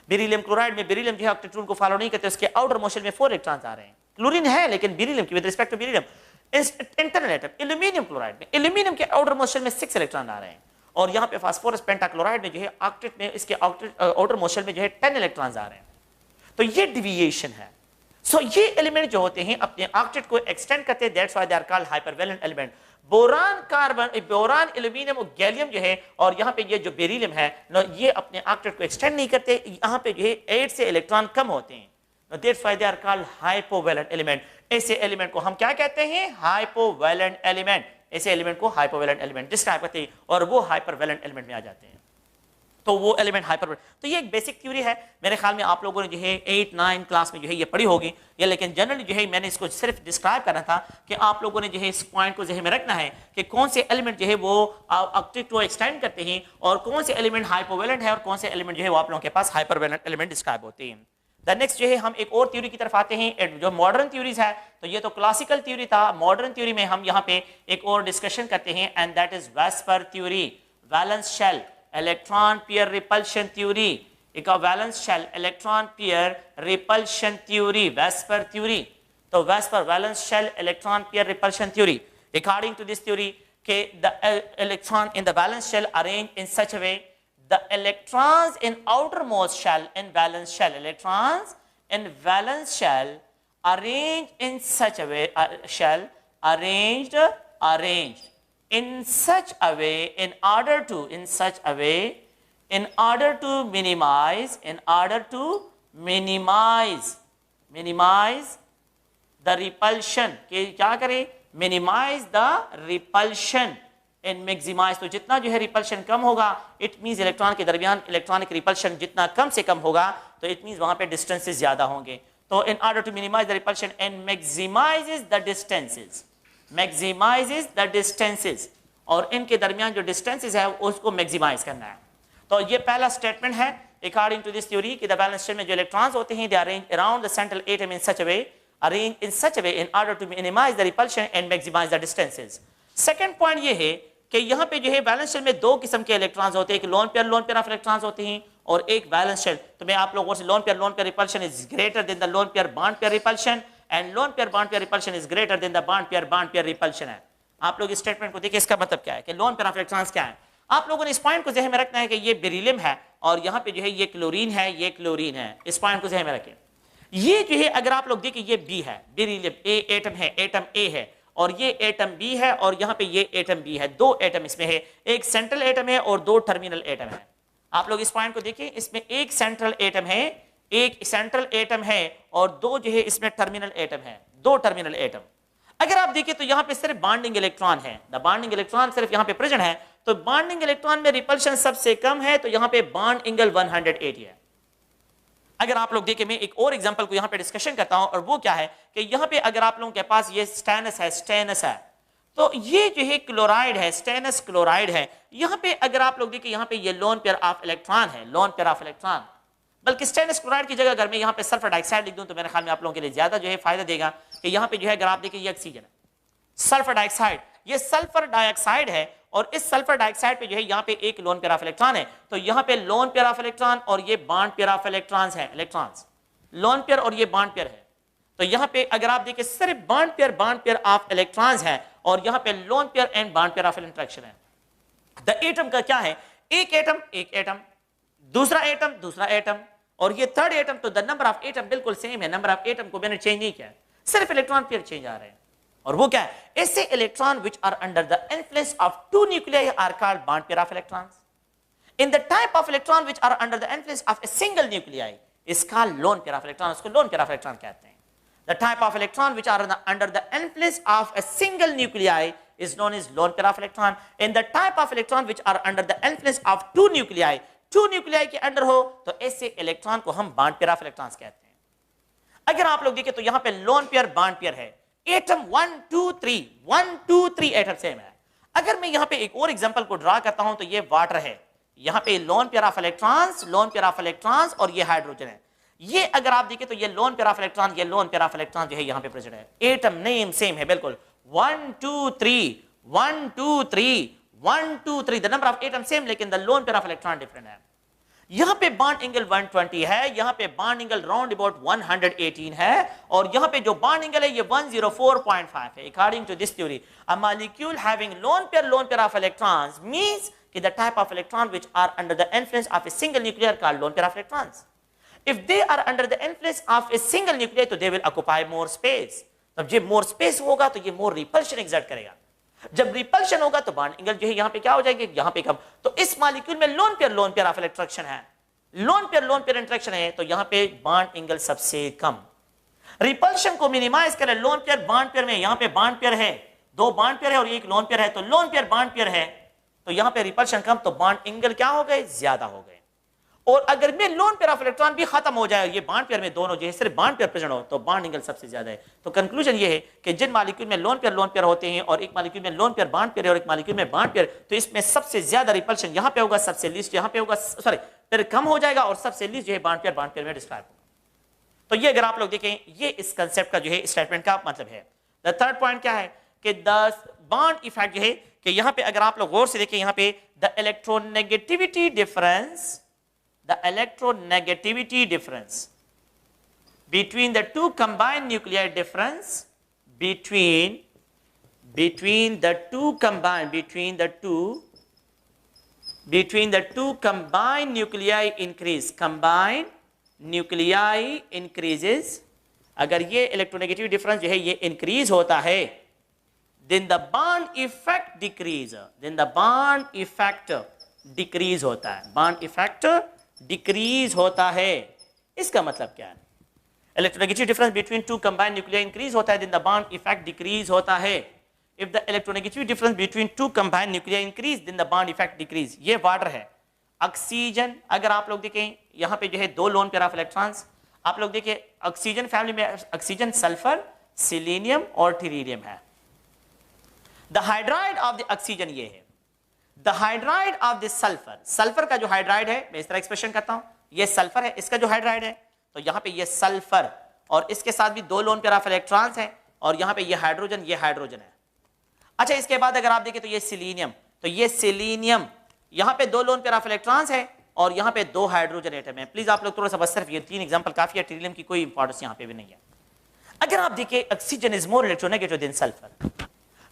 बेरिलियम क्लोराइड में बेरिलियम जो है ऑक्टेट रूल को फॉलो नहीं करते, उसके आउटर मोशन में 4 इलेक्ट्रॉन्स आ रहे हैं। क्लोरीन है लेकिन बेरिलियम की with respect to beryllium internal atom, aluminium chloride में एल्यूमिनियम के आउटर मोशन में 6 इलेक्ट्रॉन आ रहे हैं, और यहाँ पे फास्फोरस पेंटाक्लोराइड में जो है ऑक्टेट में इसके आउटर मोशन में जो है 10 इलेक्ट्रॉन्स आ रहे हैं। तो ये डिविएशन है। सो ये एलिमेंट जो होते हैं अपने ऑक्टेट को एक्सटेंड करते हैं, that's why they are called hypervalent element. Boron, carbon, boron, aluminium और गैलियम जो है, और यहाँ पे ये जो बेरिलियम है ये अपने ऑक्टेट को एक्सटेंड नहीं करते, यहाँ पे जो है 8 से इलेक्ट्रॉन कम होते हैं, that's why they are called hypovalent element. ऐसे एलिमेंट को हम क्या कहते हैं, हाइपोवैलेंट एलिमेंट। ऐसे एलिमेंट को हाइपोवैलेंट एलिमेंट डिस्क्राइब करते हैं और वो हाइपरवैलेंट एलिमेंट में आ जाते हैं। तो वो एलिमेंट हाइपर, तो ये एक बेसिक थ्योरी है, मेरे ख्याल में आप लोगों ने जो है 8-9 क्लास में जो है ये पढ़ी होगी ये, लेकिन जनरली जो है मैंने इसको सिर्फ डिस्क्राइब करना था कि आप लोगों ने जो है इस पॉइंट को जहन में रखना है कि कौन से एलिमेंट जो है वो ऑक्टेट को एक्सटेंड करते हैं और कौन से एलिमेंट हाइपोवैलेंट है और कौन से एलिमेंट जो है वो आप लोगों के पास हाइपरवैलेंट एलिमेंट डिस्क्राइब होते हैं। द नेक्स्ट जो है हम एक और थ्योरी की तरफ आते हैं जो मॉडर्न थ्योरीज है। तो ये तो क्लासिकल थ्योरी था, मॉडर्न थ्योरी में हम यहाँ पे एक और डिस्कशन करते हैं and that is VSEPR theory. Valence shell electron pair repulsion theory, एक valence shell electron pair repulsion theory, VSEPR theory. तो VSEPR valence shell electron pair repulsion theory, according to this theory के the electron in the valence shell arrange in such a way the electrons in outermost shell in valence shell, electrons in valence shell arranged in such a way, shell arranged in such a way in order to minimize the repulsion, कि क्या करे, minimize the repulsion in maximise. तो जितना जो है repulsion कम होगा, it means electron के दरमियान इलेक्ट्रॉनिक रिपल्शन जितना कम से कम होगा, तो इट मींस वहां पे डिस्टेंसेस ज्यादा होंगे। तो in order to minimise the repulsion and maximises the distances, और इनके दरमियान जो डिस्टेंसेस है उसको मैक्सिमाइज करना है। तो ये पहला स्टेटमेंट है अकॉर्डिंग टू दिस थ्योरी कि द वैलेंस शेल में जो इलेक्ट्रॉन्स होते हैं they arrange around the central atom in such a way in order to minimise the repulsion and maximise the distances. Second point ये है कि यहाँ पे जो है वैलेंस शेल में दो किस्म के इलेक्ट्रॉन्स होते हैं, एक लोन पेयर ऑफ इलेक्ट्रॉन्स होते हैं और एक वैलेंस शेल। तो मैं आप लोगों से lone pair repulsion is greater than the lone pair bond pair repulsion and lone pair bond pair repulsion is greater than the bond pair repulsion है। आप लोग इस स्टेटमेंट को देखिए, इसका मतलब क्या है कि लोन पेयर ऑफ इलेक्ट्रॉन्स क्या है। आप लोगों ने इस पॉइंट को ज़हन में रखना है कि ये बेरिलियम है और यहाँ पे जो है ये क्लोरीन है, ये क्लोरीन है। इस पॉइंट को ज़हन में रखें। ये जो है अगर आप लोग देखिए ये बी है, बेरिलियम ए एटम है, एटम ए है, और ये एटम बी है और यहाँ पे ये एटम बी है। दो एटम इसमें है, एक सेंट्रल एटम है और दो टर्मिनल एटम है। आप लोग इस पॉइंट को देखिए, इसमें एक सेंट्रल एटम है और दो जो है इसमें टर्मिनल एटम है, दो टर्मिनल एटम। अगर आप देखिए तो यहाँ पे सिर्फ बॉन्डिंग इलेक्ट्रॉन है, द बॉन्डिंग इलेक्ट्रॉन सिर्फ यहाँ पे प्रेजेंट है। तो बॉन्डिंग इलेक्ट्रॉन में रिपल्शन सबसे कम है, तो यहाँ पे बॉन्ड एंगल 180 है। अगर आप लोग देखें, मैं एक और एग्जांपल को यहां पे डिस्कशन करता हूं, और वो क्या है कि यहां पे अगर आप लोगों के पास ये स्टेनस है, तो ये जो है क्लोराइड है, स्टेनस क्लोराइड है। यहां पे अगर आप लोग देखें, यहां पे ये लोन पेयर ऑफ इलेक्ट्रॉन है, लोन पेयर ऑफ इलेक्ट्रॉन। बल्कि स्टेनस क्लोराइड की जगह अगर मैं यहां पे सल्फर डाइऑक्साइड लिख दूं तो मेरे ख्याल में आप लोगों के लिए ज्यादा जो है फायदा देगा। कि यहां पे जो है अगर आप देखिए ये ऑक्सीजन है, सल्फर डाइऑक्साइड, ये सल्फर डाइऑक्साइड है और इस सल्फर डाइऑक्साइड पे जो है यहाँ पे एक लोन पेयर ऑफ इलेक्ट्रॉन है। तो यहाँ पे लोन पेयर ऑफ इलेक्ट्रॉन और ये बॉन्ड पेयर ऑफ इलेक्ट्रॉन्स है, इलेक्ट्रॉन्स लोन पेयर और ये बॉन्ड पेयर है। तो यहाँ पे अगर आप देखिए सिर्फ बॉन्ड पेयर ऑफ इलेक्ट्रॉन्स है और यहाँ पे lone pair and bond pair of interaction है। द एटम का क्या है, एक एटम, दूसरा एटम और ये थर्ड एटम। तो द नंबर ऑफ एटम बिल्कुल सेम है, नंबर ऑफ एटम को मैंने चेंज नहीं किया, सिर्फ इलेक्ट्रॉन पेयर चेंज आ रहे हैं। और वो क्या है, ऐसे electron which are under the influence of two nuclei are called bond pair of electrons. In the type of electron which are under the influence of a single nuclei is called lone pair of electron. उसको lone pair of electron कहते हैं। The type of electron which are under the influence of a single nuclei is known as lone pair of electron. In the type of electron which are under the influence of two nuclei के अंदर हो तो ऐसे electron को हम bond pair of electrons कहते हैं। अगर आप लोग देखें तो यहाँ पे lone pair bond pair है, एटम 1 2 3 एटम सेम है। अगर मैं यहाँ पे एक और एग्जांपल को ड्रा करता हूं तो ये वाटर है, यहाँ पे लोन पेयर ऑफ इलेक्ट्रॉन्स और ये हाइड्रोजन है। ये अगर आप देखें तो ये लोन पेयर ऑफ इलेक्ट्रॉन, ये लोन पेयर ऑफ इलेक्ट्रॉन जो है यहाँ पे प्रेजेंट है। एटम नेम सेम है बिल्कुल, 1 2 3 the number of atom same, लेकिन the lone pair of electron different है। यहां पे बॉन्ड एंगल 120 है, यहां पे बॉन्ड एंगल राउंड अबाउट 118 है और यहां पे जो बॉन्ड एंगल है ये 104.5 है। According to this theory a molecule having lone pair of electrons means कि the type of electron which are under the influence of a single nuclear called lone pair of electrons. If they are under the influence of a single nuclear तो they will occupy more space. तब जब more space होगा तो ये मोर repulsion exert करेगा। जब repulsion होगा तो बॉन्ड एंगल जो है यहां पे क्या हो जाएगी, यहां पे कम। तो इस मॉलिक्यूल में लोन पेयर ऑफ इलेक्ट्रॉन है, लोन पेयर इंटरेक्शन है, तो यहां पे बॉन्ड एंगल सबसे कम। रिपल्शन को मिनिमाइज करें, लोन पेयर बॉन्ड पेयर में, यहां पे बॉन्ड पेयर है, दो बॉन्ड पेयर है और एक लोन पेयर है, तो लोन पेयर बॉन्ड पेयर है, तो यहां पे रिपल्शन कम, तो बॉन्ड एंगल क्या हो गए, ज्यादा हो गए। और अगर में लोन पेयर ऑफ इलेक्ट्रॉन भी खत्म हो जाए, ये बॉन्ड पेयर में दोनों जो है सिर्फ बॉन्ड पेयर प्रेजेंट हो, तो बॉन्ड एंगल सबसे ज्यादा है। तो कंक्लूजन ये है कि जिन मॉलिक्यूल में लोन पेयर होते हैं और एक मॉलिक्यूल में लोन पेयर बॉन्ड पेयर है और एक मॉलिक्यूल में बॉन्ड पेयर, तो इसमें सबसे ज्यादा रिपल्शन यहां पे होगा, सबसे लीस्ट यहां पे होगा, सॉरी पेयर कम हो जाएगा और सबसे लीस्ट जो है बॉन्ड पेयर में डिस्क्राइब होगा। तो ये अगर आप लोग देखें, ये इस कंसेप्ट का जो है स्टेटमेंट का मतलब है। द थर्ड पॉइंट क्या है कि द बॉन्ड इफेक्ट जो है कि यहां पे अगर आप लोग गौर से देखें, यहां पे the electronegativity difference between the two combined nuclei between the two combined nuclei increases. अगर ये इलेक्ट्रोनेगेटिव डिफरेंस जो है ये इंक्रीज होता है, then the bond effect decrease होता है, bond effect decrease होता है. इसका मतलब क्या है? Electronegative difference between two combined nuclei increase होता है, then the bond effect decrease होता है. If the electronegativity difference between two combined nuclei increase, then the bond effect decrease. ये वाटर है, ऑक्सीजन. अगर आप लोग देखें यहाँ पे जो है दो लोन पेयर ऑफ इलेक्ट्रॉन्स, आप लोग देखिए ऑक्सीजन फैमिली में ऑक्सीजन सल्फर, सिलीनियम और टेरियम है. The hydride of the oxygen ये है, the hydride of the sulphur, sulphur का जो हाइड्राइड है, मैं इस तरह एक्सप्रेशन करता हूं, ये सल्फर है, इसका जो हाइड्राइड है, तो यहाँ पे ये सल्फर और इसके साथ भी दो लोन पेयर ऑफ इलेक्ट्रॉन्स है, और यहाँ पे ये हाइड्रोजन है. अच्छा, इसके बाद अगर आप देखें तो ये सिलीनियम, तो ये सिलीनियम यहाँ पे दो लोन पेयर ऑफ इलेक्ट्रॉन्स है और यहाँ पे दो हाइड्रोजन एटम है. प्लीज आप लोग थोड़ा सा बस सिर्फ ये तीन एग्जांपल काफी है, टेरियम की कोई इंपॉर्टेंस यहाँ पे भी नहीं है. अगर आप देखिए oxygen is more electronegative then sulphur,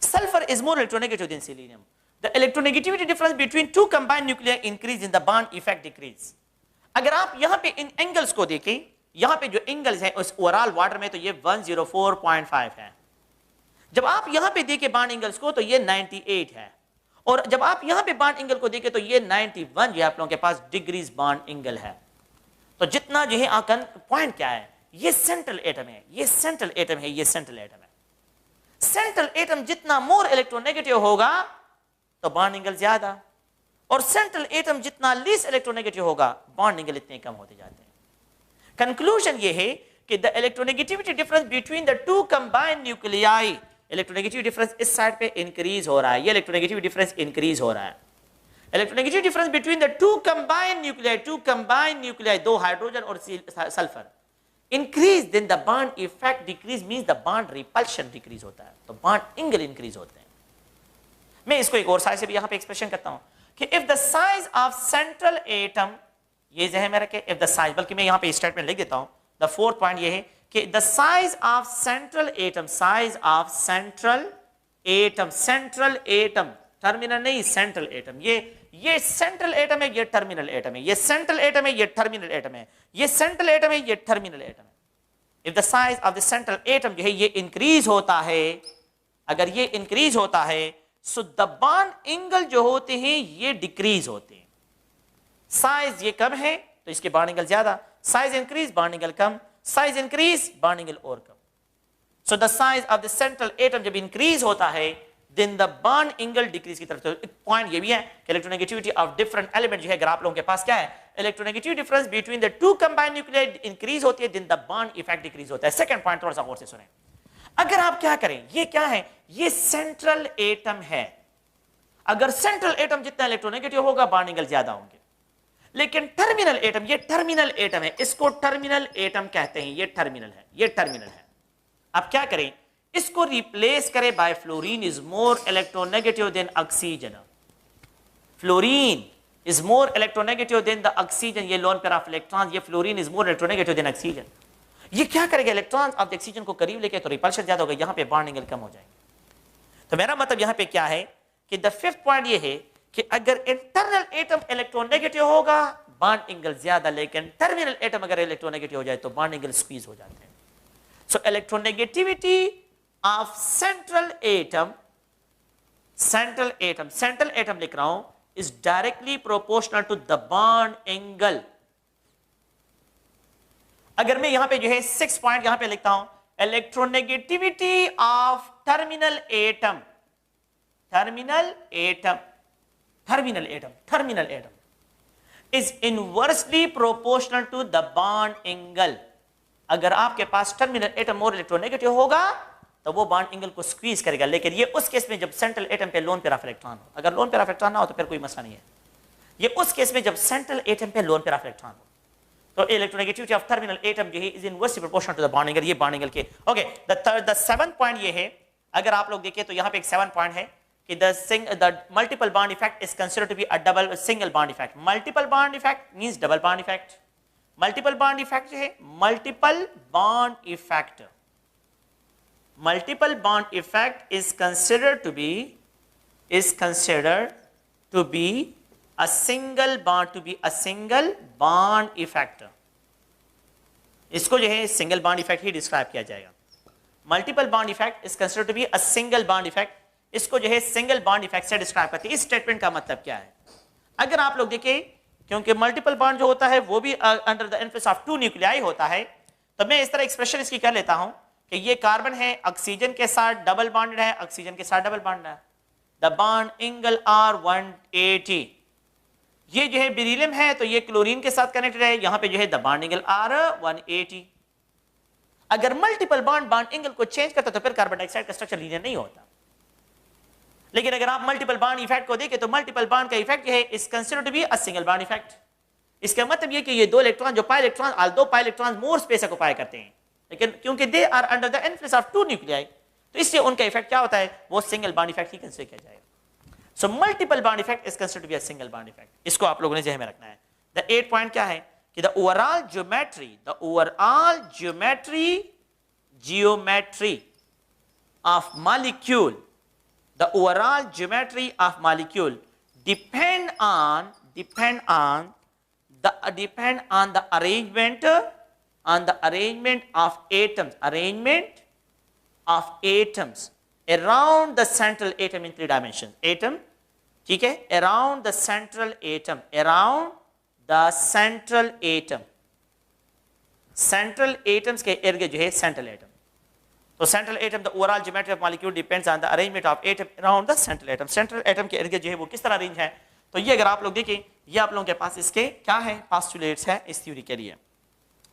sulphur is more electronegative then selenium. The electronegativity difference between two combined nuclear increase in the bond effect decrease. अगर आप यहाँ पे इन एंगल्स को देखें, यहाँ पे जो एंगल्स है उस ओवरऑल वाटर में, तो ये 104.5 है. जब आप यहां पे देखें बॉन्ड एंगल्स को तो ये 98 है, और जब आप यहां पे बॉन्ड एंगल को देखें तो ये 91 जो आप लोगों के पास डिग्रीज बॉन्ड एंगल है. तो जितना जो है आकन पॉइंट क्या है, ये सेंट्रल एटम है, ये सेंट्रल एटम है, ये सेंट्रल एटम है. सेंट्रल एटम जितना मोर इलेक्ट्रोनेगेटिव होगा तो बॉन्ड एंगल ज्यादा, और सेंट्रल एटम जितना लीस्ट इलेक्ट्रोनेगेटिव होगा बॉन्ड एंगल इतने कम होते जाते हैं. कंक्लूजन ये है कि the electronegativity difference between the two combined nuclei, electronegative difference इस साइड पे इंक्रीज हो रहा है, ये इलेक्ट्रोनेगेटिव डिफरेंस इंक्रीज हो रहा है. Electronegative difference between the two combined nuclei, दो हाइड्रोजन और sulphur increase, then the bond effect decrease, means the bond repulsion decrease होता है, तो बॉन्ड एंगल इंक्रीज होते हैं. मैं इसको एक और साइड से भी यहां पे एक्सप्रेशन करता हूं कि if the size of central atom, ये जहन में रखे, इफ द साइज, बल्कि मैं यहां पे स्टेटमेंट लिख देता हूं, द फोर्थ पॉइंट ये है कि the size of central atom, terminal नहीं, सेंट्रल एटम, ये सेंट्रल एटम है, ये टर्मिनल एटम है, ये सेंट्रल एटम है, ये टर्मिनल एटम है, ये सेंट्रल एटम है, ये टर्मिनल एटम है. If the size of the central atom जो है ये इंक्रीज होता है, अगर ये इंक्रीज होता है, सो द बॉन्ड एंगल जो होते हैं ये डिक्रीज होते हैं. साइज ये कम है तो इसके बॉन्ड एंगल ज्यादा, साइज इंक्रीज बॉन्ड एंगल कम, साइज इंक्रीज बॉन्ड एंगल और कम. So the size of the central atom जब इंक्रीज होता है, then the bond angle decrease की तरफ. तो एक पॉइंट ये भी है कि इलेक्ट्रोनेगेटिविटी ऑफ डिफरेंट एलिमेंट जो है, अगर आप लोगों के पास क्या है, electronegative difference between the two combined nuclei increase होती है, then the bond effect decrease होता है. सेकंड पॉइंट थोड़ा सा और से सुने. अगर आप क्या करें, ये क्या है, ये सेंट्रल एटम है. अगर सेंट्रल एटम जितना इलेक्ट्रोनेगेटिव होगा बॉन्ड एंगल ज्यादा होंगे. लेकिन टर्मिनल एटम, ये टर्मिनल एटम है, इसको टर्मिनल एटम कहते हैं, ये टर्मिनल है, ये टर्मिनल है. आप क्या करें, इसको रिप्लेस करें by fluorine is more electronegative than oxygen. Fluorine is more electronegative than the oxygen, ये लोन पेयर ऑफ इलेक्ट्रॉन, ये fluorine is more electronegative than oxygen. ये क्या करेगा, इलेक्ट्रॉन ऑफ द ऑक्सीजन को करीब लेके तो रिपल्शन ज्यादा होगा, यहां पे बॉन्ड एंगल कम हो जाएगा. तो मेरा मतलब यहां पे क्या है कि द फिफ्थ पॉइंट ये है कि अगर इंटरनल एटम इलेक्ट्रोनेगेटिव होगा बॉन्ड एंगल ज्यादा, लेकिन टर्मिनल एटम अगर इलेक्ट्रोनेगेटिव हो जाए तो बॉन्ड एंगल स्क्वीज हो जाते हैं. So electronegativity of central atom लिख रहा हूं, is directly proportional to the bond angle. अगर मैं यहां पे जो है 6 पॉइंट यहां पे लिखता हूं, electronegativity of terminal atom is inversely proportional to the bond angle. अगर आपके पास टर्मिनल एटम मोर इलेक्ट्रोनेगेटिव होगा तो वो बॉन्ड एंगल को स्क्वीज करेगा, लेकिन ये उस केस में जब सेंट्रल एटम पे लोन पेयर ऑफ इलेक्ट्रॉन हो. अगर लोन पेयर ऑफ इलेक्ट्रॉन ना हो तो फिर कोई मसला नहीं है. ये उस केस में जब सेंट्रल एटम पे लोन पेयर ऑफ इलेक्ट्रॉन हो तो इलेक्ट्रोनेगेटिविटी ऑफ टर्मिनल एटम जो है is inversely proportional to the bond angle. ये बॉन्ड एंगल के ओके. द सेवंथ पॉइंट ये है, अगर आप लोग देखिए तो यहां पे एक 7 पॉइंट है कि the multiple bond effect is considered to be a single bond effect. Multiple bond effect means double bond effect. Multiple bond effect जो है multiple bond effect. Multiple bond effect is considered to be a single bond effect. इसको जो है single bond effect ही describe किया जाएगा. Multiple bond effect is considered to be a single bond effect. इसको जो है सिंगल बॉन्ड इफेक्ट से डिस्क्राइब करते हैं. इस स्टेटमेंट का मतलब क्या है? अगर आप लोग देखें, क्योंकि मल्टीपल बॉन्ड जो होता है वो भी under the influence of two nuclei होता है, तो मैं इस तरह एक्सप्रेशन इसकी कर लेता हूं कि ये कार्बन है, ऑक्सीजन के साथ डबल बॉन्डेड है, ऑक्सीजन के साथ डबल बॉन्ड है. The bond angle are 180. ये जो है बेरिलियम है तो ये क्लोरीन के साथ कनेक्टेड है, यहां पे जो है द बॉन्ड एंगल आर 180. अगर मल्टीपल बॉन्ड एंगल को चेंज करता तो फिर कार्बन डाइऑक्साइड का स्ट्रक्चर लीनियर नहीं होता. लेकिन अगर आप मल्टीपल बॉन्ड इफेक्ट को देखें तो मल्टीपल बॉन्ड का इफेक्ट है is considered to be a single bond effect. इसका मतलब ये कि ये दो इलेक्ट्रॉन जो pi electron, although pi electron more space occupy करते हैं, लेकिन क्योंकि they are under the influence of two nuclei, तो इसलिए उनका इफेक्ट क्या होता है, वो सिंगल बॉन्ड इफेक्ट ही कंसीडर किया जाएगा. So multiple bond effect is considered to be a single bond effect. इसको आप लोगों ने ज़हन में रखना है. द 8 पॉइंट क्या है कि the overall geometry of molecule depend on the arrangement of atoms around the central atom in 3 dimensions. Atom, ठीक है, around the central atoms के इर्द जो है central atom. तो central atom, the overall geometry of molecule depends on the arrangement of atom around the central atom. Central atom के इर्द जो है वो किस तरह अरेंज है, तो ये अगर आप लोग देखें, ये आप लोगों के पास इसके क्या है, पोस्टुलेट्स है इस थ्योरी के लिए.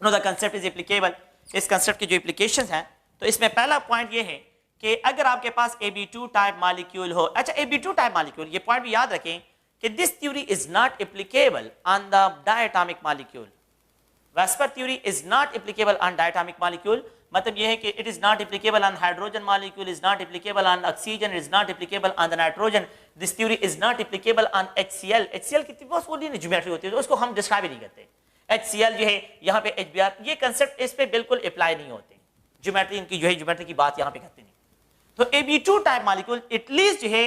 Know the concept is applicable. इस कंसेप्ट की जो एप्लीकेशंस हैं, तो इसमें पहला पॉइंट ये है कि अगर आपके पास Ab2 टाइप मॉलिक्यूल हो. अच्छा, Ab2 टाइप मॉलिक्यूल, ये पॉइंट भी याद रखें कि this theory is not applicable on the diatomic molecule. VSEPR theory is not applicable on diatomic molecule. मतलब यह है कि it is not applicable on hydrogen molecule, is not applicable on oxygen, is not applicable on the nitrogen. This theory is not applicable on HCl. HCl की बहुत वो geometry होती है तो उसको हम डिस्क्राइब ही नहीं करते. HCl जो है यहाँ पे HBr, ये कंसेप्ट इस पे बिल्कुल अप्लाई नहीं होते. ज्योमेट्री इनकी जो है ज्योमेट्री की बात यहाँ पे करते नहीं. तो Ab2 टाइप मॉलिक्यूल एटलीस्ट जो है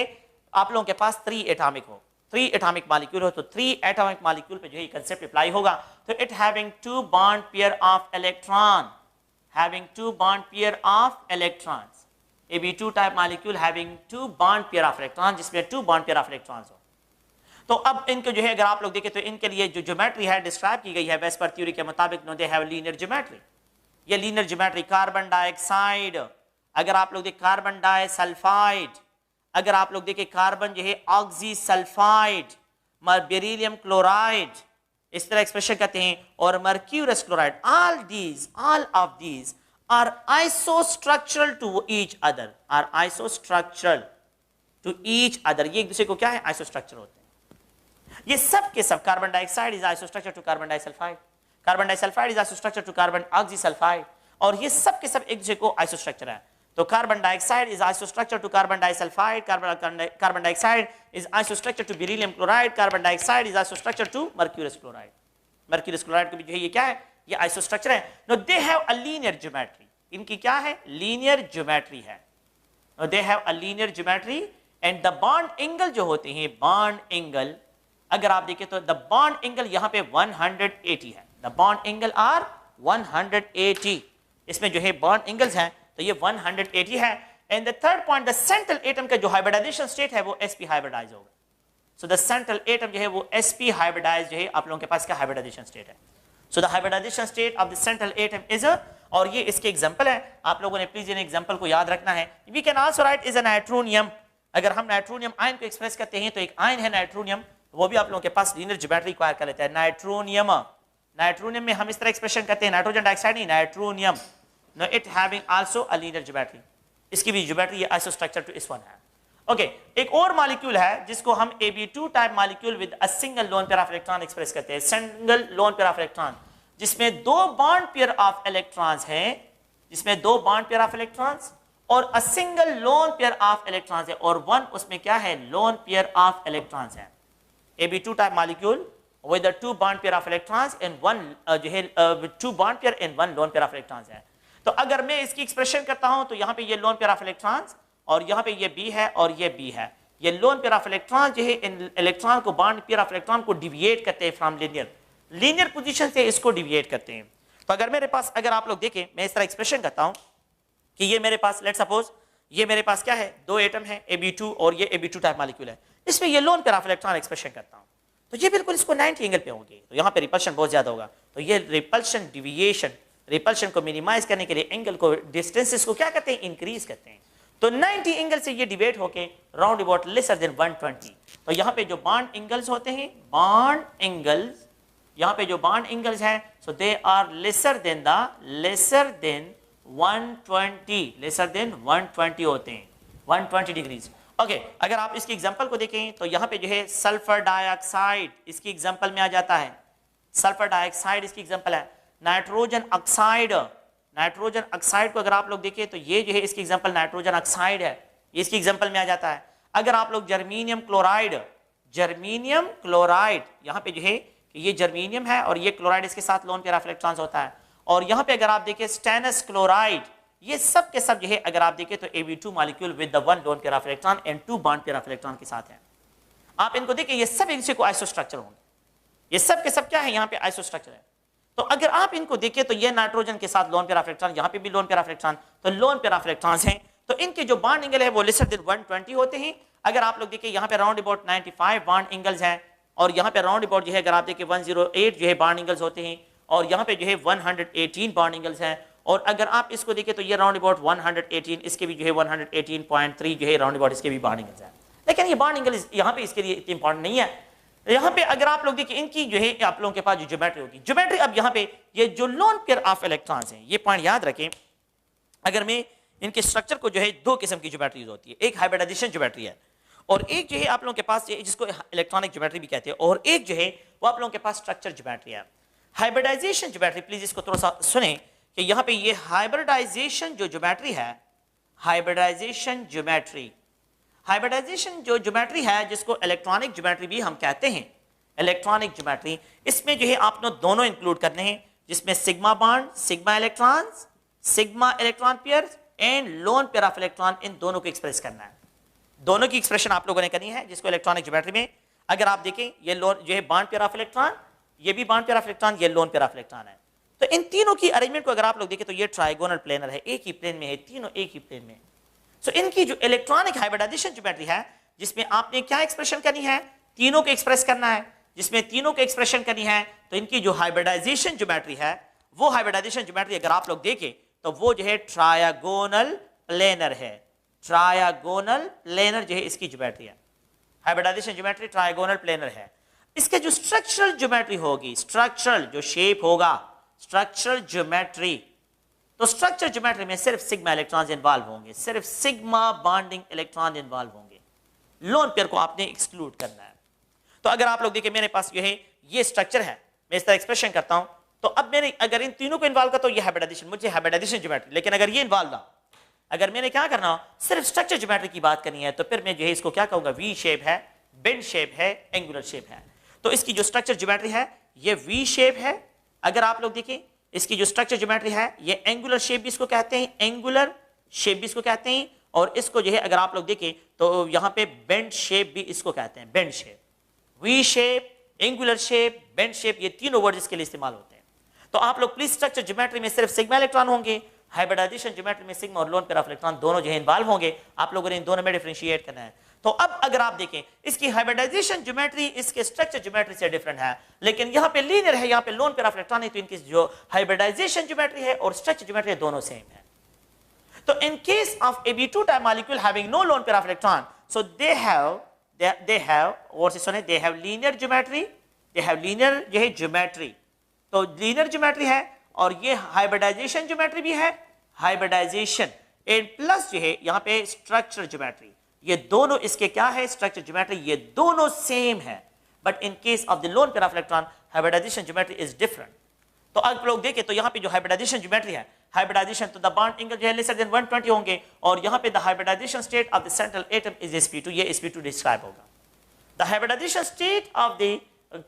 आप लोगों के पास 3 एटॉमिक मॉलिक्यूल हो, तो 3 एटॉमिक मॉलिक्यूल पे जो है कंसेप्ट अप्लाई होगा. तो it having 2 bond pair of electron, Ab2 type molecule having 2 bond pair of electron, जिसमें 2 बॉन्ड पेयर ऑफ इलेक्ट्रॉन्स हो. तो अब इनको जो है अगर आप लोग देखें तो इनके लिए जो ज्योमेट्री है डिस्क्राइब की गई है वेस्पर थ्योरी के मुताबिक, no they have linear geometry. ये लीनियर ज्योमेट्री, कार्बन डाइऑक्साइड, अगर आप लोग देखें कार्बन डाइसल्फाइड, अगर आप लोग देखें कार्बन जो है ऑक्सीसल्फाइड, बेरिलियम क्लोराइड, इस तरह एक्सप्रेशन कहते हैं, और mercurous chloride. all of these are isostructural to each other. ये एक दूसरे को क्या है, आइसोस्ट्रक्चर होते हैं. ये सब के सब, carbon dioxide is isostructure to carbon disulphide, carbon disulphide is isostructure to carbon oxysulphide, और ये सब के सब एक दूसरे को आइसोस्ट्रक्चर है. तो carbon dioxide is isostructure to carbon disulphide, carbon dioxide is isostructure to beryllium chloride, carbon dioxide is isostructure to mercurous chloride. Mercurous chloride को भी जो है ये क्या है, ये आइसोस्ट्रक्चर है. No they have a linear geometry. इनकी क्या है, लीनियर ज्योमेट्री है. No they have a linear geometry and the bond angle जो होते हैं, बॉन्ड एंगल अगर आप देखें तो द बॉन्ड एंगल यहाँ पे 180 है. The bond angle are 180. इसमें जो है बॉन्ड एंगल्स हैं तो ये 180 है. And the third point, the central atom का जो हाइब्रिडाइजेशन स्टेट है वो sp हाइब्रिडाइज होगा. सो द सेंट्रल एटम जो है वो sp हाइब्रिडाइज जो है आप लोगों के पास का हाइब्रिडाइजेशन स्टेट है. So the hybridization state of the central atom is, और ये इसके एग्जांपल है, आप लोगों ने प्लीज इन एग्जांपल को याद रखना है. We can also write is a nitronium. अगर हम नाइट्रोनियम आयन को एक्सप्रेस करते हैं तो एक आयन है नाइट्रोनियम, वो भी आप लोगों के पास लीनियर ज्योमेट्री रिक्वायर कर लेता है. नाइट्रोनियम में हम इस तरह एक्सप्रेशन करते हैं, नाइट्रोजन डाइऑक्साइड नहीं, nitronium. No it having also a linear geometry. इसकी भी ज्योमेट्री ये आइसोस्ट्रक्चर टू इस वन है. ओके, एक और मॉलिक्यूल है जिसको हम Ab2 type molecule with a single lone pair of electron express करते हैं. Single lone pair of electron जिसमें 2 बॉन्ड पेयर ऑफ इलेक्ट्रॉन्स हैं, जिसमें 2 बॉन्ड पेयर ऑफ इलेक्ट्रॉन्स और अ single lone pair of electrons है, और वन उसमें क्या है, लोन पेयर ऑफ इलेक्ट्रॉन्स है। Ab2 type molecule with the two bond pair of electrons and one जो है with two bond pair and one lone pair of electrons है। तो अगर मैं इसकी एक्सप्रेशन करता हूं तो यहाँ पे ये लोन पेयर ऑफ इलेक्ट्रॉन्स और यहाँ पे ये B है और ये B है। ये लोन पेयर ऑफ इलेक्ट्रॉन जो है इन इलेक्ट्रॉन को बॉन्ड पेयर ऑफ इलेक्ट्रॉन को डिविएट करते हैं फ्रॉम लीनियर पोजीशन से, इसको डिविएट करते हैं। तो अगर मेरे पास, अगर आप लोग देखें, मैं इस तरह एक्सप्रेशन करता हूं कि ये मेरे पास, लेट्स सपोज ये मेरे पास क्या है, दो एटम है Ab2 और ये Ab2 टाइप मॉलिक्यूल है, इसमें ये lone pair of electron expression करता हूं तो ये बिल्कुल इसको 90 एंगल पे होंगे, तो यहाँ पे रिपल्शन बहुत ज्यादा होगा। तो ये रिपल्शन डिविएशन, रिपल्शन को मिनिमाइज करने के लिए एंगल को, डिस्टेंसेस को क्या करते हैं, इंक्रीज करते हैं। तो 90 एंगल से ये डिवाइड होके राउंड अबाउट लेसर देन 120। तो यहाँ पे जो बॉन्ड एंगल्स होते हैं, बॉन्ड एंगल्स, यहाँ पे जो बॉन्ड एंगल्स हैं, so they are lesser than 120, lesser than 120 होते हैं, 120 डिग्रीज। ओके, अगर आप इसकी एग्जांपल को देखें तो यहाँ पे जो है सल्फर डाइऑक्साइड इसकी एग्जांपल में आ जाता है, सल्फर डाइऑक्साइड इसकी एग्जांपल है। नाइट्रोजन ऑक्साइड, नाइट्रोजन ऑक्साइड को अगर आप लोग देखें तो ये जो है इसकी एग्जांपल नाइट्रोजन ऑक्साइड है, इसकी एग्जांपल में आ जाता है। अगर आप लोग जर्मीनियम क्लोराइड यहाँ पे जो है कि ये जर्मीनियम है और ये क्लोराइड, इसके साथ लोन पेयर ऑफ इलेक्ट्रॉन्स होता है। और यहाँ पे अगर आप देखें स्टेनस क्लोराइड, ये सब के सब जो है अगर आप देखें तो Ab2 molecule with the one lone pair of electron and two bond pair of electron के साथ है। आप इनको देखें, ये सब इनसे को आइसोस्ट्रक्चर होंगे, ये सब के सब क्या है, यहाँ पे आइसोस्ट्रक्चर है। तो अगर आप इनको देखें तो ये नाइट्रोजन के साथ लोन पेयर ऑफ इलेक्ट्रॉन, यहाँ पे भी लोन पेयर ऑफ इलेक्ट्रॉन, तो लोन पेयर ऑफ इलेक्ट्रॉन्स हैं, तो इनके जो बॉन्ड एंगल है वो लेसर देन 120 होते हैं। अगर आप लोग देखिए यहाँ पे राउंड अबाउट 95 बॉन्ड एंगल्स हैं, और यहाँ पे राउंड अबाउट जो है अगर आप देखिए 108 जो है बॉन्ड एंगल्स होते हैं, और यहाँ पे जो है 118 बॉन्ड एंगल्स हैं। और अगर आप इसको देखें तो ये राउंड अबाउट 118, इसके भी जो है 118.3 जो है राउंड अबाउट इसके भी बॉन्ड एंगल्स हैं। लेकिन ये बॉन्ड एंगल यहाँ पे इसके लिए इतनी इंपॉर्टेंट नहीं है। यहाँ पे अगर आप लोग देखिए इनकी जो है आप लोगों के पास जो ज्योमेट्री होगी, ज्योमेट्री अब यहाँ पे ये जो लोन पेयर ऑफ इलेक्ट्रॉन्स हैं, ये पॉइंट याद रखें। अगर मैं इनके स्ट्रक्चर को जो है, दो किस्म की ज्योमेट्री होती है, एक हाइब्रिडाइजेशन ज्योमेट्री है और एक जो है आप लोगों के पास जिसको इलेक्ट्रॉनिक ज्योमेट्री भी कहते हैं, और एक जो है वो आप लोगों के पास स्ट्रक्चर ज्योमेट्री है। हाइब्रिडाइजेशन ज्योमेट्री, प्लीज इसको थोड़ा सा सुने कि यहाँ पे ये हाइब्रिडाइजेशन जो ज्योमेट्री है, हाइब्रिडाइजेशन जो ज्योमेट्री है जिसको इलेक्ट्रॉनिक ज्योमेट्री भी हम कहते हैं, इलेक्ट्रॉनिक ज्योमेट्री, इसमें जो है आपने दोनों इंक्लूड करने हैं, जिसमें sigma bond, sigma electron pair and lone pair of electron, इन दोनों को एक्सप्रेस करना है। दोनों की एक्सप्रेशन आप लोगों ने करनी है, जिसको इलेक्ट्रॉनिक ज्योमेट्री में अगर आप देखें ये लोन जो है बॉन्ड पेयर ऑफ इलेक्ट्रॉन, ये भी बॉन्ड पेयर ऑफ इलेक्ट्रॉन, ये लोन पेयर ऑफ इलेक्ट्रॉन है। तो इन तीनों की अरेंजमेंट को अगर आप लोग देखें तो ये ट्राइगोनल प्लेनर है, एक ही प्लेन में है, तीनों एक ही प्लेन में। सो इनकी जो इलेक्ट्रॉनिक हाइब्रिडाइजेशन ज्योमेट्री है, जिसमें आपने क्या एक्सप्रेशन करनी है, तीनों को एक्सप्रेस करना है, जिसमें तीनों को एक्सप्रेशन करनी है, तो इनकी जो हाइब्रिडाइजेशन ज्योमेट्री है, वो हाइब्रिडाइजेशन ज्योमेट्री अगर आप लोग देखें तो वो जो है ट्रायगोनल प्लेनर है, ट्रायगोनल प्लेनर जो है इसकी ज्योमेट्री है। हाइब्रिडाइजेशन ज्योमेट्री ट्रायगोनल प्लेनर है। इसके जो स्ट्रक्चरल ज्योमेट्री होगी, स्ट्रक्चरल जो शेप होगा, स्ट्रक्चरल ज्योमेट्री, तो स्ट्रक्चर ज्योमेट्री में सिर्फ सिग्मा इलेक्ट्रॉन्स इन्वॉल्व होंगे, सिर्फ सिग्मा बॉन्डिंग इलेक्ट्रॉन इन्वॉल्व होंगे, लोन पेयर को आपने एक्सक्लूड करना है। तो अगर आप लोग देखें मेरे पास जो है ये स्ट्रक्चर है, मैं इस तरह एक्सप्रेशन करता हूं, तो अब मैंने अगर इन तीनों को इन्वॉल्व करता हूं, ये हाइब्रिडाइजेशन, मुझे हाइब्रिडाइजेशन ज्योमेट्री, लेकिन अगर ये इन्वॉल्व ना, अगर मैंने क्या करना हो, सिर्फ स्ट्रक्चर ज्योमेट्री की बात करनी है, तो फिर मैं जो है इसको क्या कहूंगा, वी शेप है, बेंड शेप है, एंगुलर शेप है। तो इसकी जो स्ट्रक्चर ज्योमेट्री है ये वी शेप है। अगर आप लोग देखें इसकी जो स्ट्रक्चर ज्योमेट्री है, ये एंगुलर शेप भी इसको कहते हैं, एंगुलर शेप भी इसको कहते हैं, और इसको जो है अगर आप लोग देखें तो यहाँ पे बेंड शेप भी इसको कहते हैं, bend shape, we shape, angular shape, bend shape, ये तीनों वर्ड इसके लिए इस्तेमाल होते हैं। तो आप लोग प्लीज स्ट्रक्चर ज्योमेट्री में सिर्फ सिग्मा इलेक्ट्रॉन होंगे, हाइब्रिडाइजेशन ज्योमेट्री में सिग्मा और लोन पेयर ऑफ इलेक्ट्रॉन दोनों जो है इन्वॉल्व होंगे, आप लोगों ने इन दोनों में डिफरेंशिएट करना है। तो अब अगर आप देखें इसकी हाइब्रिडाइजेशन ज्योमेट्री इसके स्ट्रक्चर ज्योमेट्री से डिफरेंट है, लेकिन यहाँ पे लीनियर है, यहाँ पे लोन पेयर ऑफ इलेक्ट्रॉन है, तो इनकी जो हाइब्रिडाइजेशन ज्योमेट्री है और स्ट्रक्चर ज्योमेट्री दोनों सेम है। तो in case of Ab2 type molecule having no lone pair of electron, so they have और से सुने, they have linear geometry, they have linear जो है ज्योमेट्री, तो लीनियर ज्योमेट्री है, और ये हाइब्रिडाइजेशन ज्योमेट्री भी है, हाइब्रिडाइजेशन एंड प्लस जो है यहाँ पे स्ट्रक्चर ज्योमेट्री, ये दोनों इसके क्या है, स्ट्रक्चर ज्योमेट्री, ये दोनों सेम है। But in case of the lone pair of electron hybridization geometry is different. तो आप लोग देखें तो यहाँ पे जो हाइब्रिडाइजेशन ज्योमेट्री है, हाइब्रिडाइजेशन, तो द बॉन्ड एंगल जो है लेसर देन 120 होंगे, और यहाँ पे the hybridization state of the central atom is sp2, ये sp2 डिस्क्राइब होगा। The hybridization state of the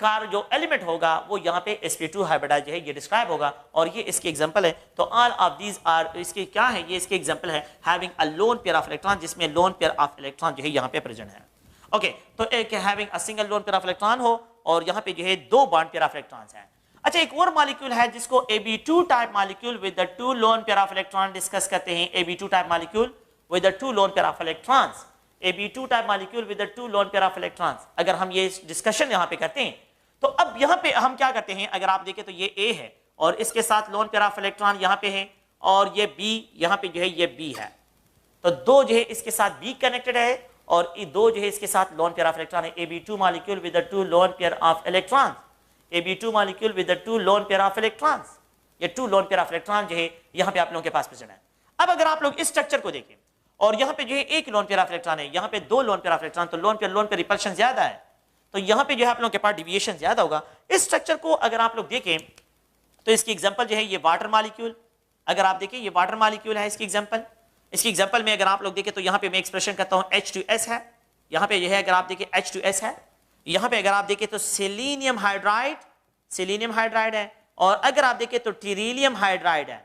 car जो एलिमेंट होगा वो यहाँ पे sp2 हाइब्रिडाइज है, ये डिस्क्राइब होगा, और ये इसकी एग्जांपल है। तो ऑल ऑफ दीज आर, इसके क्या है, ये इसके एग्जांपल है having a loan pair of electron, जिसमें लोन पेयर ऑफ इलेक्ट्रॉन जो है यहाँ पे प्रेजेंट है। ओके, तो एक having a single lone pair of electron हो, और यहाँ पे जो है दो बॉन्ड पेयर ऑफ इलेक्ट्रॉन्स हैं। अच्छा, एक और मॉलिक्यूल है जिसको Ab2 type molecule with the 2 loan pair of electron discuss करते हैं। Ab2 type molecule with the 2 loan pair of electrons, Ab2 type molecule with the 2 loan pair of electrons. अगर हम ये डिस्कशन यहाँ पे करते हैं, तो अब यहाँ पे हम क्या करते हैं, अगर आप देखें तो ये A है और इसके साथ लोन पेयर ऑफ इलेक्ट्रॉन यहाँ पे है, और ये B यहाँ पे जो है ये B है, तो दो जो है इसके साथ B कनेक्टेड है, और ये दो जो है इसके साथ लोन पेयर ऑफ इलेक्ट्रॉन है। Ab2 molecule with the 2 loan pair of electrons, Ab2 molecule with the 2 loan pair of electrons, ये 2 लोन पेयर ऑफ इलेक्ट्रॉन जो है यहाँ पे आप लोगों के पास प्रेजेंट है। अब अगर आप लोग इस स्ट्रक्चर को देखें, और यहाँ पे जो है एक लोन पेयर ऑफ इलेक्ट्रॉन है, यहाँ पे 2 लोन पेयर ऑफ इलेक्ट्रॉन, तो लोन पे रिपल्शन ज्यादा है, तो यहाँ पे जो है आप लोगों के पास डिविएशन ज्यादा होगा। इस स्ट्रक्चर को अगर आप लोग देखें तो इसकी एग्जांपल जो है ये वाटर मॉलिक्यूल, अगर आप देखें ये वाटर मॉलिक्यूल है इसकी एग्जांपल। इसकी एग्जांपल में अगर आप लोग देखें तो यहाँ पे मैं एक्सप्रेशन करता हूँ H2S है, यहाँ पे जो है अगर आप देखें H2S है, यहाँ पे अगर आप देखें तो सेलेनियम हाइड्राइड है, और अगर आप देखें तो टीरिलियम हाइड्राइड है,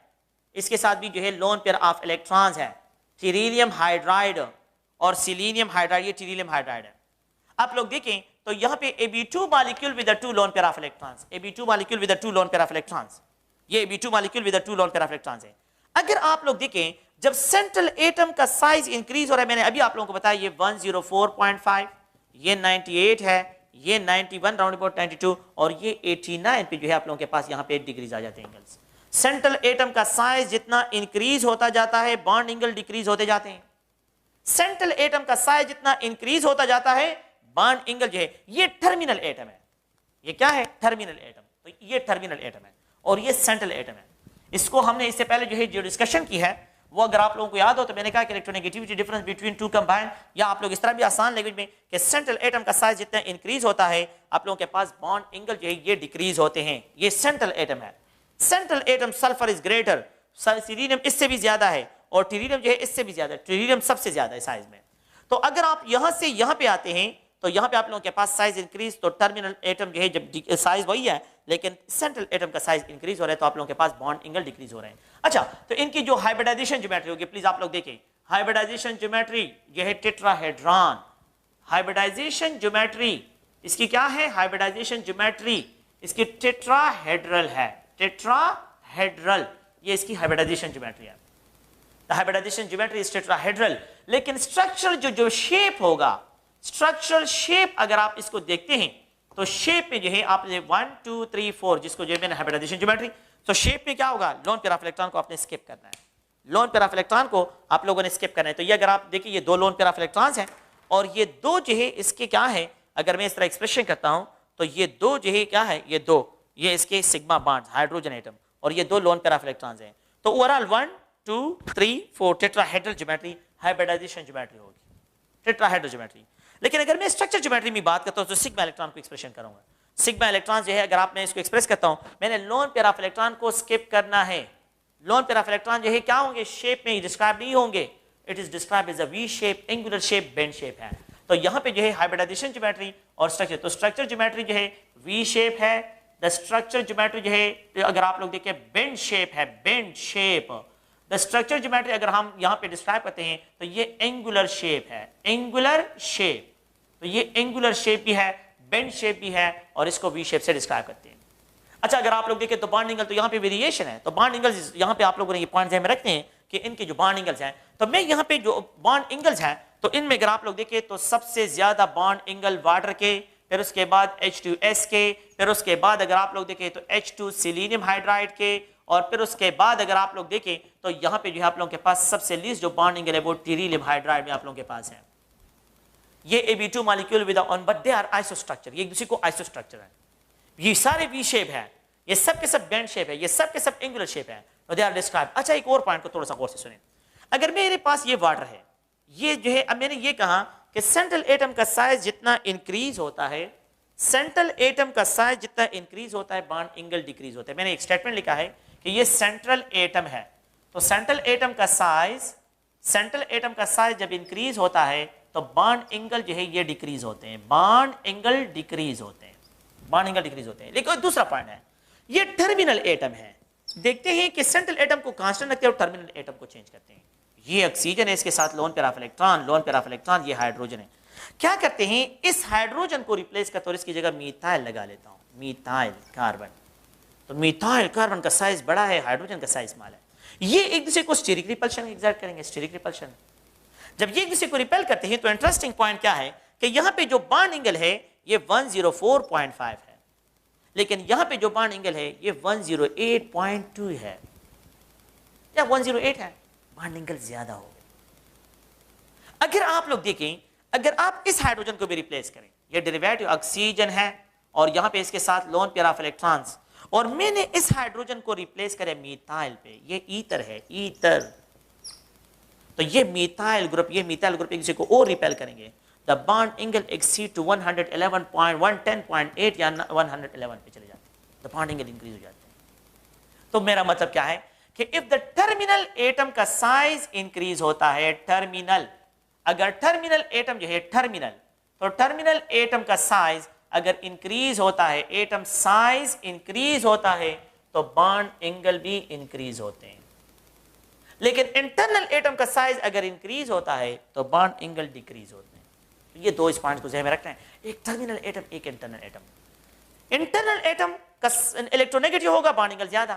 इसके साथ भी जो है लोन पेयर ऑफ इलेक्ट्रॉन्स है, टीरिलियम हाइड्राइड और सेलेनियम हाइड्राइड, ये टीरिलियम हाइड्राइड है। आप लोग देखें तो यहाँ पे Ab2 molecule with the 2 loan pair of electrons, Ab2 molecule with the 2 loan pair of electrons, ये Ab2 molecule with the 2 loan pair of electrons है। अगर आप लोग देखें जब सेंट्रल एटम का साइज इंक्रीज हो रहा है, मैंने अभी आप लोगों को बताया ये 104.5, ये 98 है, ये 91 राउंड अबाउट 92, और ये 89 पे जो है आप लोगों के पास यहाँ पे डिक्रीज आ जाते हैं एंगल्स। सेंट्रल एटम का साइज जितना इंक्रीज होता जाता है, बॉन्ड एंगल डिक्रीज होते जाते हैं। सेंट्रल एटम का साइज जितना इंक्रीज होता जाता है, बॉन्ड एंगल जो है, ये टर्मिनल एटम है, ये क्या है, टर्मिनल एटम, तो ये टर्मिनल एटम है और ये सेंट्रल एटम है। इसको हमने इससे पहले जो है जो डिस्कशन की है वो अगर आप लोगों को याद हो तो मैंने कहा कि electronegativity difference between two combine, या आप लोग इस तरह भी आसान लैंग्वेज में कि सेंट्रल एटम का साइज जितना इंक्रीज होता है आप लोगों के पास बॉन्ड एंगल जो है ये डिक्रीज होते हैं। ये सेंट्रल एटम है। Central atom sulphur is greater, cerium इससे भी ज्यादा है, और टीरियम जो है इससे भी ज्यादा, टीरियम सबसे ज्यादा है साइज में। तो अगर आप यहां से यहां पे आते हैं तो यहाँ पे आप लोगों के पास साइज इंक्रीज, तो टर्मिनल एटम जो है जब साइज वही है लेकिन सेंट्रल एटम का साइज इंक्रीज हो रहा है, तो आप लोगों के पास बॉन्ड एंगल डिक्रीज हो रहे हैं। अच्छा, तो इनकी जो हाइब्रिडाइजेशन ज्योमेट्री होगी प्लीज आप लोग देखें। हाइब्रिडाइजेशन ज्योमेट्री ये है टेट्राहेड्रॉन। हाइब्रिडाइजेशन ज्योमेट्री इसकी क्या है, हाइब्रिडाइजेशन ज्योमेट्री इसकी टेट्राहेड्रल है, टेट्राहेड्रल ये इसकी हाइब्रिडाइजेशन ज्योमेट्री है। हाइब्रिडाइजेशन ज्योमेट्री इज टेट्राहेड्रल, लेकिन स्ट्रक्चर जो शेप होगा, स्ट्रक्चरल शेप अगर आप इसको देखते हैं तो शेप में जो है आप 1 2 3 4 जिसको जो मैंने हाइब्रिडाइजेशन ज्योमेट्री, तो शेप में क्या होगा, लोन पेयर ऑफ इलेक्ट्रॉन को आपने स्किप करना है, लोन पेयर ऑफ इलेक्ट्रॉन को आप लोगों ने स्किप करना है। तो ये अगर आप देखिए ये 2 लोन पेयर ऑफ इलेक्ट्रॉन्स हैं, और ये 2 जो है इसके क्या है, अगर मैं इस तरह एक्सप्रेशन करता हूं तो ये 2 जो है क्या है, ये 2 ये इसके सिग्मा बॉन्ड्स हाइड्रोजन एटम, और ये 2 लोन पेयर ऑफ इलेक्ट्रॉन्स हैं। तो overall 1 2 3 4 tetrahedral geometry hybridization geometry होगी, टेट्राहेड्रल ज्योमेट्री। लेकिन अगर मैं स्ट्रक्चर ज्योमेट्री में बात करता हूं तो सिग्मा इलेक्ट्रॉन को एक्सप्रेशन करूंगा। सिग्मा इलेक्ट्रॉन जो है अगर आप मैं इसको एक्सप्रेस करता हूं, मैंने लोन पेयर ऑफ इलेक्ट्रॉन को स्किप करना है। लोन पेयर ऑफ इलेक्ट्रॉन जो है क्या होंगे, शेप में डिस्क्राइब नहीं होंगे, it is describe as a V shape, angular shape, bend shape है। तो यहां पे जो है हाइब्रिडाइजेशन ज्योमेट्री और स्ट्रक्चर, तो स्ट्रक्चर ज्योमेट्री जो है वी शेप है, द स्ट्रक्चर ज्योमेट्री जो है अगर आप लोग देखें बेंड शेप है, bend shape. The structure geometry अगर हम यहां पे डिस्क्राइब करते हैं तो ये एंगुलर शेप है, एंगुलर शेप, तो ये एंगुलर शेप भी है, बेंड शेप भी है, और इसको वी शेप से डिस्क्राइब करते हैं। अच्छा, अगर आप लोग देखें तो बॉन्ड एंगल, तो यहाँ पे वेरिएशन है, तो बॉन्ड एंगल्स यहाँ पे आप लोगों ने ये पॉइंट ध्यान में रखते हैं कि इनके जो बॉन्ड एंगल्स हैं, तो मैं यहाँ पे जो बॉन्ड एंगल्स हैं तो इनमें अगर आप लोग देखें तो सबसे ज्यादा बॉन्ड एंगल वाटर के, फिर उसके बाद H2S के, फिर उसके बाद अगर आप लोग देखें तो H2 सेलेनियम हाइड्राइड के, और फिर उसके बाद अगर आप लोग देखें तो यहाँ पे जो है आप लोगों के पास सबसे लीस्ट जो बॉन्ड एंगल है वो टीरियम हाइड्राइड में आप लोगों के पास है। ये Ab2 molecule with on, but they are isostructure, ये एक दूसरे को आइसोस्ट्रक्चर है, ये सारे वी शेप है, ये सब के सब बेंड शेप है, ये सब के सब एंगुलर शेप है, दे आर डिस्क्राइब। अच्छा, एक और पॉइंट को थोड़ा सा गौर से सुनिए। अगर मेरे पास ये वाटर है, ये जो है, अब मैंने ये कहा कि सेंट्रल एटम का साइज जितना इंक्रीज होता है, सेंट्रल एटम का साइज जितना इंक्रीज होता है बॉन्ड एंगल डिक्रीज होता है। मैंने एक स्टेटमेंट लिखा है कि ये सेंट्रल एटम है, तो सेंट्रल एटम का साइज जब इंक्रीज होता है तो बॉन्ड एंगल जो है ये डिक्रीज होते हैं, बॉन्ड एंगल डिक्रीज होते हैं। लेकिन दूसरा पॉइंट है, ये टर्मिनल एटम है। देखते हैं कि सेंट्रल एटम को कांस्टेंट रखते हैं और टर्मिनल एटम को चेंज करते हैं। ये ऑक्सीजन है, इसके साथ लोन पेयर ऑफ इलेक्ट्रॉन, ये हाइड्रोजन है। क्या करते हैं, इस हाइड्रोजन को रिप्लेस करते और इसकी जगह मीथाइल लगा लेता हूं, मीथाइल कार्बन। तो मीथाइल कार्बन का साइज बड़ा है, हाइड्रोजन का साइज स्मॉल है। ये एक दूसरे को स्टेरिक रिपल्शन एग्जर्ट करेंगे, स्टेरिक रिपल्शन। जब ये एक दूसरे को रिपेल करते हैं तो इंटरेस्टिंग पॉइंट क्या है कि यहां पे जो बॉन्ड एंगल है ये 104.5 है, लेकिन यहां पे जो बॉन्ड एंगल है ये 108.2 है या 108 है, बॉन्ड एंगल ज्यादा हो गया। अगर आप लोग देखें, अगर आप इस हाइड्रोजन को भी रिप्लेस करें, ये डेरिवेटिव ऑक्सीजन है और यहां पे इसके साथ लोन पेयर ऑफ इलेक्ट्रॉन्स, और मैंने इस हाइड्रोजन को रिप्लेस करे मीथाइल पे, ये ईथर है, ईथर। तो ये मीथाइल ग्रुप एक दूसरे को और रिपेल करेंगे। The bond angle exceed to 110.8 या 111 पे चले जाते हैं, द बॉन्ड एंगल इंक्रीज हो जाते हैं। तो मेरा मतलब क्या है कि इफ द टर्मिनल एटम का साइज इंक्रीज होता है, टर्मिनल, अगर टर्मिनल एटम जो है टर्मिनल, तो टर्मिनल एटम का साइज अगर इंक्रीज होता है, एटम साइज इंक्रीज होता है तो बॉन्ड एंगल भी इंक्रीज होते हैं। लेकिन इंटरनल एटम का साइज अगर इंक्रीज होता है तो बॉन्ड एंगल डिक्रीज होते हैं। तो ये दो इस पॉइंट को ध्यान में रखना है, एक टर्मिनल एटम, एक इंटरनल एटम। इंटरनल एटम का इलेक्ट्रोनेगेटिव होगा, बॉन्ड एंगल ज्यादा।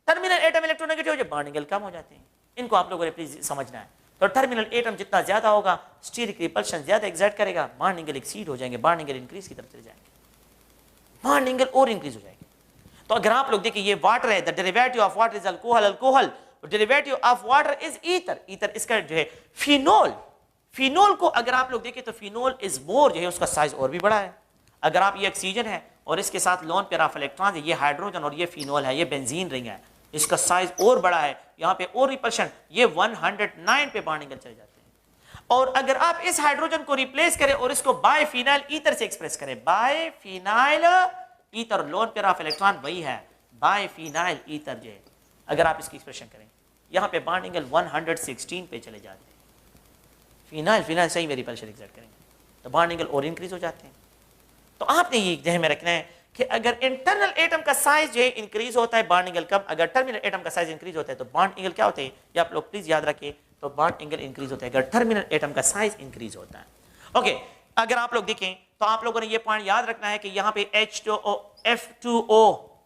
टर्मिनल एटम इलेक्ट्रोनेगेटिव हो जाए, बॉन्ड एंगल कम हो जाते हैं। इनको आप लोगों ने प्लीज समझना है। तो टर्मिनल एटम जितना ज्यादा होगा, स्टीरिक रिपल्शन ज्यादा एग्जर्ट करेगा, बॉन्ड एंगल एक्सीड हो जाएंगे, बॉन्ड एंगल इंक्रीज की तरफ चले जाएंगे, बॉन्ड एंगल और इंक्रीज हो जाएंगे। तो अगर आप लोग देखिए, ये वाटर है, the derivative of water is alcohol, alcohol derivative of water is ether, ether इसका जो है फिनोल। फिनोल को अगर आप लोग देखें तो फिनोल इज मोर, जो है उसका साइज और भी बड़ा है। अगर आप, ये ऑक्सीजन है और इसके साथ लोन पेयर ऑफ इलेक्ट्रॉन है, ये हाइड्रोजन और ये फिनोल है, ये बेंजीन रिंग है, इसका साइज और बड़ा है, यहाँ पे और रिपल्शन, ये 109 पे बॉन्ड एंगल चले जाते हैं। और अगर आप इस हाइड्रोजन को रिप्लेस करें और इसको बायफिनाइल ईथर से एक्सप्रेस करें, biphenyl ether, lone pair of electron वही है, बायफिनाइल ईथर जो है, अगर आप इसकी एक्सप्रेशन करें, यहाँ पे बॉन्ड एंगल 116 पे चले जाते हैं। फिनाइल सही में रिपल्शन एग्जर्ट करेंगे तो बॉन्ड एंगल और इंक्रीज हो जाते हैं। तो आपने ये ध्यान में रखना है कि अगर इंटरनल एटम का साइज जो है इंक्रीज होता है, बॉन्ड एंगल कम, अगर टर्मिनल एटम का साइज इंक्रीज होता है तो बॉन्ड एंगल क्या होते हैं, ये आप लोग प्लीज याद रखिए। तो बॉन्ड एंगल इंक्रीज होता है अगर टर्मिनल एटम का साइज इंक्रीज होता है। ओके, अगर आप लोग देखें तो आप लोगों ने ये पॉइंट याद रखना है कि यहाँ पे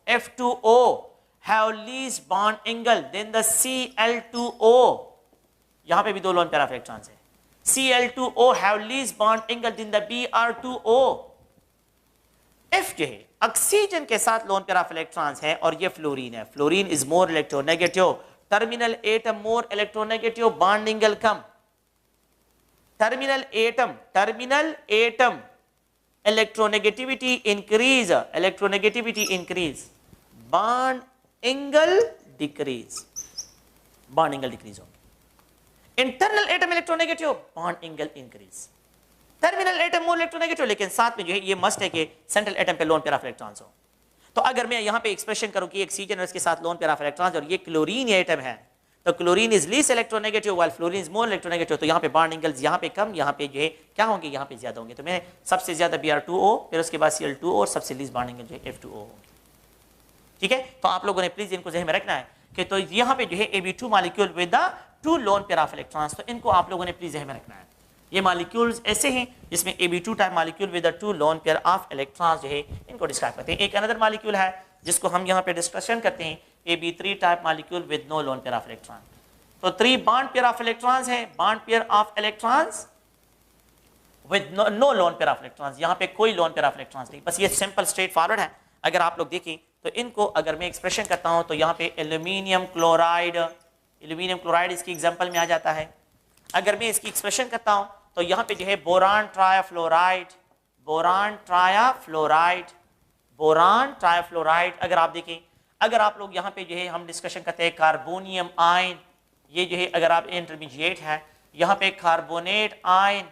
F2O have least bond angle than the Cl2O, यहां पे भी दो लोन पेयर ऑफ इलेक्ट्रॉन्स है। Cl2O have least bond angle than the Br2O। F जो है ऑक्सीजन के साथ लोन पेयर ऑफ इलेक्ट्रॉन्स है और ये फ्लोरीन है, fluorine is more electronegative, terminal atom more electronegative, bond angle कम। Terminal atom electronegativity increase, bond angle decrease, bond angle decrease होंगे। Internal atom electronegative, bond angle increase. Terminal atom more electronegative, लेकिन साथ में जो है ये must है कि सेंट्रल एटम पे लोन पेयर ऑफ इलेक्ट्रॉन्स हो। तो अगर मैं यहां पे एक्सप्रेशन करूं कि ऑक्सीजन और इसके साथ लोन पेयर ऑफ इलेक्ट्रॉन्स और ये क्लोरीन एटम है, तो chlorine is least electronegative while fluorine is more electronegative, तो यहां पे बॉन्ड एंगल्स यहां पे कम, यहां पे जो है क्या होंगे, यहां पे ज्यादा होंगे। तो मैं सबसे ज्यादा Br2O, फिर उसके बाद Cl2O और सबसे लीस्ट बॉन्ड एंगल जो है F2O होंगे। ठीक है, तो आप लोगों ने प्लीज इनको ज़हन में रखना है कि तो यहाँ पे जो है Ab2 molecule with the 2 loan pair of electrons, तो इनको आप लोगों ने प्लीज ज़हन में रखना है। ये मॉलिक्यूल्स ऐसे हैं जिसमें Ab2 type molecule with the 2 loan pair of electrons जो है इनको डिस्क्राइब करते हैं। एक अनदर मॉलिक्यूल है जिसको हम यहाँ पे डिस्कशन करते हैं, Ab3 type molecule with no lone pair of electron. तो 3 बॉन्ड पेयर ऑफ इलेक्ट्रॉन्स है, bond pair of electrons with no lone pair of electrons, यहाँ पे कोई लोन पेयर ऑफ इलेक्ट्रॉन्स नहीं, बस ये सिंपल स्ट्रेट फॉरवर्ड है। अगर आप लोग देखें तो इनको अगर मैं एक्सप्रेशन करता हूं तो यहाँ पे एल्यूमिनियम क्लोराइड इसकी एग्जांपल में आ जाता है। अगर मैं इसकी एक्सप्रेशन करता हूं तो यहाँ पे जो है बोरान ट्रायाफ्लोराइड, अगर आप देखें, अगर आप लोग यहाँ पे जो है हम डिस्कशन करते हैं कार्बोनियम आयन, ये जो है अगर आप इंटरमीडिएट है, यहाँ पे कार्बोनेट आयन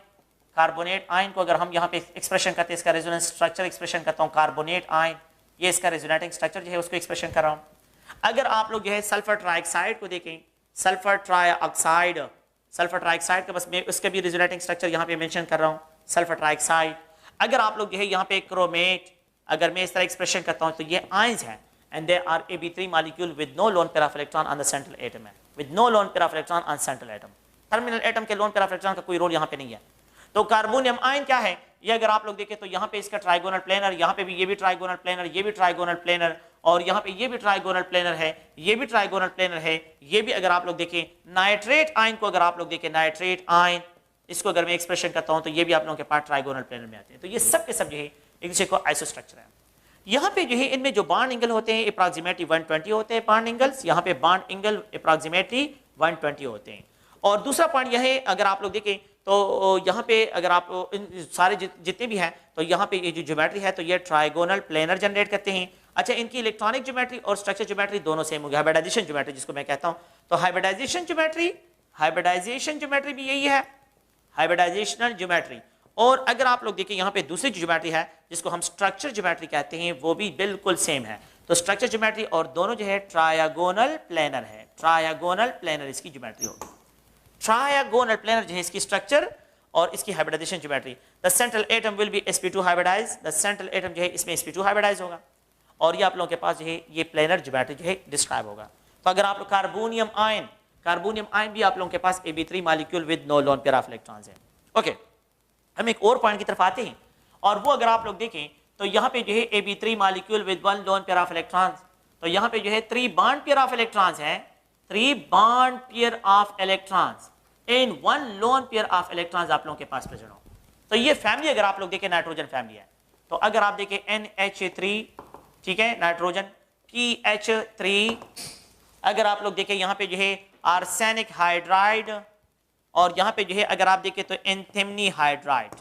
को अगर हम यहाँ पे एक्सप्रेशन करते हैं, इसका रेजोनेंस स्ट्रक्चर एक्सप्रेशन करता हूँ कार्बोनेट आयन, ये इसका रेजोनेटिंग स्ट्रक्चर जो है उसको एक्सप्रेशन कर रहा हूँ। अगर आप लोग जो है सल्फर ट्राइऑक्साइड को देखें, सल्फर ट्राइऑक्साइड, सल्फर ट्राइऑक्साइड का बस मैं उसका भी रेजोनेटिंग स्ट्रक्चर यहाँ पे मेंशन कर रहा हूँ, सल्फर ट्राइऑक्साइड। अगर आप लोग जो है यहाँ पे क्रोमेट, अगर मैं इस तरह एक्सप्रेशन करता हूँ तो ये आयंस हैं and they are Ab3 molecule with no lone pair of electron on the central atom है, with no lone pair of electron on central atom. Terminal atom के लोन पेयर ऑफ इलेक्ट्रॉन का कोई role यहाँ पे नहीं है। तो carbonium ion क्या है, ये अगर आप लोग देखें तो यहाँ पे इसका ट्राइगोनल प्लेनर, यहाँ पे भी ये भी ट्राइगोनल प्लेनर, ये भी ट्राइगोनल प्लेनर, और यहाँ पे ये भी ट्राइगोनल प्लेनर है, ये भी ट्राइगोनल प्लेनर है, ये भी अगर आप लोग देखें नाइट्रेट आयन को, अगर आप लोग देखें नाइट्रेट आयन, इसको अगर मैं एक्सप्रेशन करता हूं तो ये भी आप लोगों के पास ट्राइगोनल प्लेनर में आते हैं। तो ये सब के सब जो है एक दूसरे को आइसोस्ट्रक्चर है। यहाँ पे जो है इनमें जो बॉन्ड एंगल होते हैं अप्रॉक्सीमेटली 120 होते हैं बॉन्ड एंगल्स, यहाँ पे बॉन्ड एंगल अप्रॉक्सीमेटली 120 होते हैं। और दूसरा पॉइंट यह है, अगर आप लोग देखें तो यहाँ पे अगर आप सारे जितने भी हैं तो यहाँ पे ये जो ज्योमेट्री है तो ये ट्राइगोनल प्लेनर जनरेट करते हैं। अच्छा, इनकी इलेक्ट्रॉनिक ज्योमेट्री और स्ट्रक्चर ज्योमेट्री दोनों सेम हो गया। हाइब्रिडाइजेशन ज्योमेट्री जिसको मैं कहता हूँ, तो हाइब्रिडाइजेशन ज्योमेट्री भी यही है, हाइब्रिडाइजेशनल ज्योमेट्री। और अगर आप लोग देखिए यहाँ पे दूसरी ज्योमेट्री है जिसको हम स्ट्रक्चर ज्योमेट्री कहते हैं, वो भी बिल्कुल सेम है। तो स्ट्रक्चर ज्योमेट्री और दोनों जो है ट्रायगोनल प्लेनर है, ट्रायगोनल प्लेनर इसकी ज्योमेट्री होगी। ट्रायगोनल प्लेनर जो है इसकी स्ट्रक्चर और इसकी hybridization geometry. The central atom will be sp2 hybridize, the central atom जो है इसमें sp2 हाइब्रिडाइज होगा और ये आप लोगों के पास जो है ये प्लेनर ज्योमेट्री जो है डिस्क्राइब होगा। तो अगर आप कार्बोनियम आयन भी आप लोगों के पास Ab3 molecule with no lone pair of electrons है। ओके, हम एक और पॉइंट की तरफ आते हैं और वो अगर आप लोग देखें तो यहाँ पे जो है Ab3 molecule with 1 loan pair of electrons, तो यहाँ पे जो है 3 बॉन्ड पेयर ऑफ इलेक्ट्रॉन्स हैं, 3 bond pair of electrons in 1 loan pair of electrons आप लोगों के पास प्रेजेंट हो। तो ये फैमिली अगर आप लोग देखें नाइट्रोजन फैमिली है। तो अगर आप देखें NH3, ठीक है, नाइट्रोजन PH3, अगर आप लोग देखें यहाँ पे जो है आर्सेनिक हाइड्राइड, और यहाँ पे जो है अगर आप देखें तो एंथिमनी हाइड्राइड।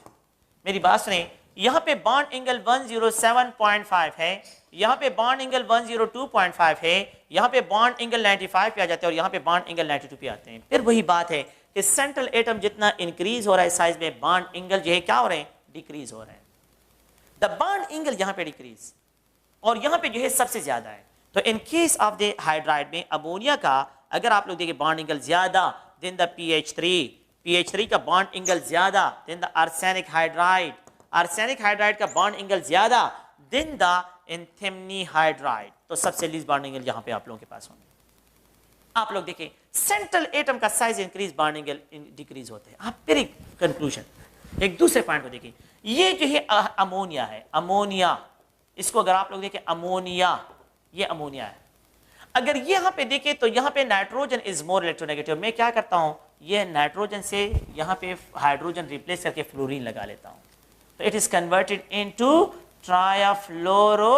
मेरी बात सुने, यहाँ पे बॉन्ड एंगल 107.5 है, यहाँ पे बॉन्ड एंगल 102.5 है, यहाँ पे बॉन्ड एंगल 95 पे आ जाते हैं और यहाँ पे बॉन्ड एंगल 92 पे आते हैं। फिर वही बात है कि सेंट्रल एटम जितना इंक्रीज हो रहा है साइज में, बॉन्ड एंगल जो है क्या हो रहे हैं, डिक्रीज हो रहे हैं। द बॉन्ड एंगल यहाँ पे डिक्रीज और यहाँ पे जो है सबसे ज्यादा है। तो in case of the hydride में अमोनिया का अगर आप लोग देखें बॉन्ड एंगल ज्यादा देन द PH3 का बॉन्ड एंगल ज्यादा देन द आर्सेनिक हाइड्राइड का बॉन्ड एंगल ज्यादा देन द एंथिमनी हाइड्राइड। तो सबसे लीस्ट बॉन्ड एंगल यहाँ पे आप लोगों के पास होंगे। आप लोग देखें सेंट्रल एटम का size increase, bond angle decrease होते हैं। आप फिर एक कंक्लूजन, एक दूसरे पॉइंट को देखें, ये जो है अमोनिया है, अमोनिया, इसको अगर आप लोग देखें अमोनिया, ये अमोनिया है। अगर ये यहाँ पे देखें तो यहाँ पे नाइट्रोजन इज मोर इलेक्ट्रोनेगेटिव। मैं क्या करता हूँ, ये नाइट्रोजन से यहाँ पे हाइड्रोजन रिप्लेस करके फ्लोरीन लगा लेता हूँ, तो इट इज कन्वर्टेड इनटू ट्रायाफ्लोरो,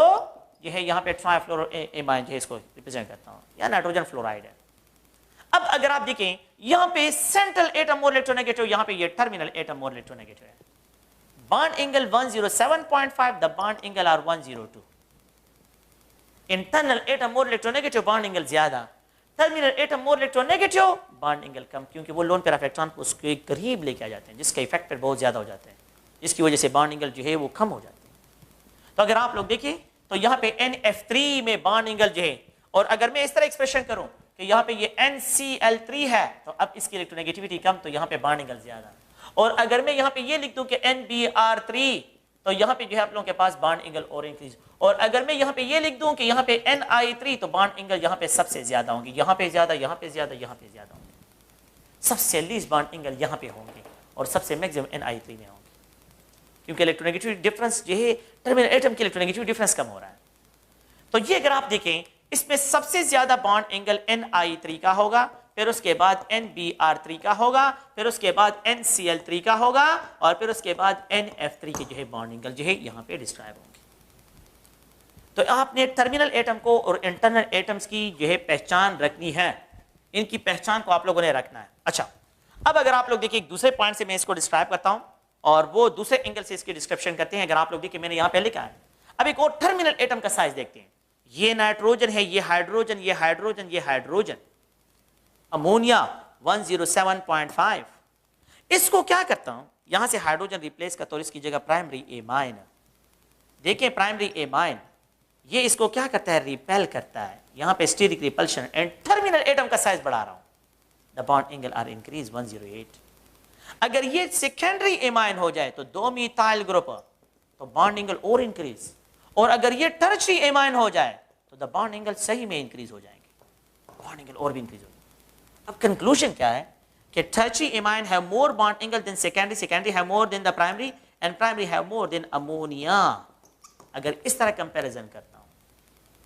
ये है यहाँ पे ट्रायाफ्लोरो एमाइन जो है इसको रिप्रेजेंट करता हूँ, या नाइट्रोजन फ्लोराइड है। अब अगर आप देखें यहाँ पे सेंट्रल एटम मोर इलेक्ट्रोनेगेटिव, यहाँ पे ये टर्मिनल एटम मोर इलेक्ट्रोनेगेटिव है। Bond angle 107.5, the bond angle are 102। Internal atom more electronegative, bond angle ज्यादा, terminal atom more electronegative, bond angle कम, क्योंकि वो लोन पेयर ऑफ इलेक्ट्रॉन को उसके करीब लेके आ जाते हैं, जिसका इफेक्ट बहुत ज्यादा हो जाता है, जिसकी वजह से बॉन्ड एंगल जो है वो कम हो जाते हैं। तो अगर आप लोग देखिए तो यहाँ पे NF3 में बॉन्ड एंगल जो है, और अगर मैं इस तरह एक्सप्रेशन करूं कि यहाँ पे ये NCl3 है तो अब इसकी इलेक्ट्रोनेगेटिविटी कम, तो यहाँ पे बॉन्ड एंगल ज्यादा। और अगर मैं यहाँ पे ये लिख दूं कि NBr3 तो यहाँ पे जो है आप लोगों के पास बॉन्ड एंगल और इंक्रीज। और अगर मैं यहाँ पे ये लिख दूं कि यहाँ पे Ni3 तो बॉन्ड एंगल यहाँ पे सबसे ज्यादा होंगे, यहाँ पे ज्यादा, यहाँ पे ज्यादा, यहाँ पे ज्यादा होंगे। सबसे लीस्ट बॉन्ड एंगल यहाँ पे होंगे और सबसे मैक्सिमम Ni3 में होंगे, क्योंकि इलेक्ट्रोनेगेटिविटी डिफरेंस जो है टर्मिनल एटम की इलेक्ट्रोनेगेटिविटी डिफरेंस कम हो रहा है। तो ये अगर आप देखें इसमें सबसे ज्यादा बॉन्ड एंगल Ni3 का होगा, फिर उसके बाद NBr3 का होगा, फिर उसके बाद NCl3 का होगा, और फिर उसके बाद NF3 के जो है बॉन्ड एंगल जो है यहाँ पे डिस्क्राइब होंगे। तो आपने टर्मिनल एटम को और इंटरनल एटम्स की जो है पहचान रखनी है, इनकी पहचान को आप लोगों ने रखना है। अच्छा, अब अगर आप लोग देखिए एक दूसरे पॉइंट से मैं इसको डिस्क्राइब करता हूं और वो दूसरे एंगल से इसकी डिस्क्रिप्शन करते हैं। अगर आप लोग देखिए मैंने यहाँ पे लिखा है, अब एक और टर्मिनल एटम का साइज देखते हैं। ये नाइट्रोजन है, ये हाइड्रोजन, ये हाइड्रोजन, ये हाइड्रोजन, अमोनिया 107.5। इसको क्या करता हूं, यहां से हाइड्रोजन रिप्लेस करता हूं, इसकी जगह प्राइमरी एमाइन। देखें प्राइमरी एमाइन ये इसको क्या करता है, रिपेल करता है। यहां पे steric repulsion and terminal atom का साइज बढ़ा रहा हूं। The bond angle are increase 108। अगर ये सेकेंडरी एमाइन हो जाए तो 2 मिथाइल ग्रुप, तो बॉन्ड एंगल और इंक्रीज, और अगर ये टर्शरी एमाइन हो जाए तो द बॉन्ड एंगल सही में इंक्रीज हो जाएंगे, बॉन्ड एंगल और भी इंक्रीज हो जाएंगे। अब कंक्लूजन क्या है कि tertiary amine have more bond angle than secondary, secondary have more than the primary, and primary have more than ammonia. अगर इस तरह कंपैरिजन करता हूं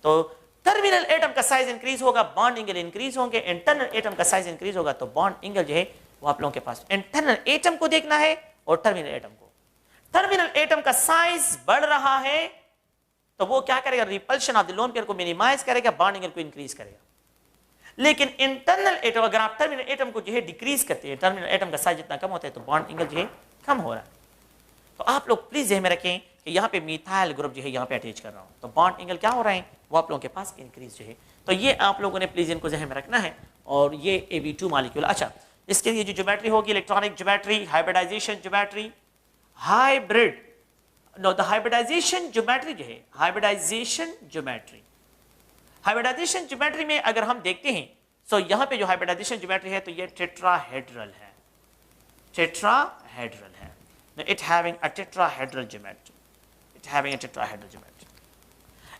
तो टर्मिनल एटम का साइज इंक्रीज होगा, बॉन्ड एंगल इंक्रीज होंगे, इंटरनल एटम का साइज इंक्रीज होगा, तो बॉन्ड एंगल जो है वो आप लोगों के पास इंटरनल एटम को देखना है और टर्मिनल एटम को। टर्मिनल एटम का साइज बढ़ रहा है तो वो क्या करेगा, repulsion of the lone pair को मिनिमाइज करेगा, बॉन्ड एंगल को इंक्रीज करेगा। लेकिन इंटरनल एटम, अगर आप टर्मिनल एटम को जो है डिक्रीज करते हैं, टर्मिनल एटम का साइज जितना कम होता है तो बॉन्ड एंगल जो है कम हो रहा है। तो आप लोग प्लीज ध्यान में रखें कि यहाँ पे मिथाइल ग्रुप जो है यहाँ पे अटैच कर रहा हूँ, तो बॉन्ड एंगल क्या हो रहा है वो आप लोगों के पास इंक्रीज जो है। तो ये आप लोगों ने प्लीज इनको ध्यान में रखना है। और ये Ab2 मॉलिक्यूल। अच्छा, इसके लिए जो ज्योमेट्री होगी, electronic geometry, hybridization geometry, hybrid no the hybridization geometry जो है, हाइब्रिडाइजेशन ज्योमेट्री, हाइब्रिडाइजेशन ज्योमेट्री में अगर हम देखते हैं तो यहाँ पे जो हाइब्रिडाइजेशन ज्योमेट्री है तो ये टेट्राहेड्रल है, टेट्राहेड्रल है। It having a tetrahedral geometry, it having a tetrahedral geometry।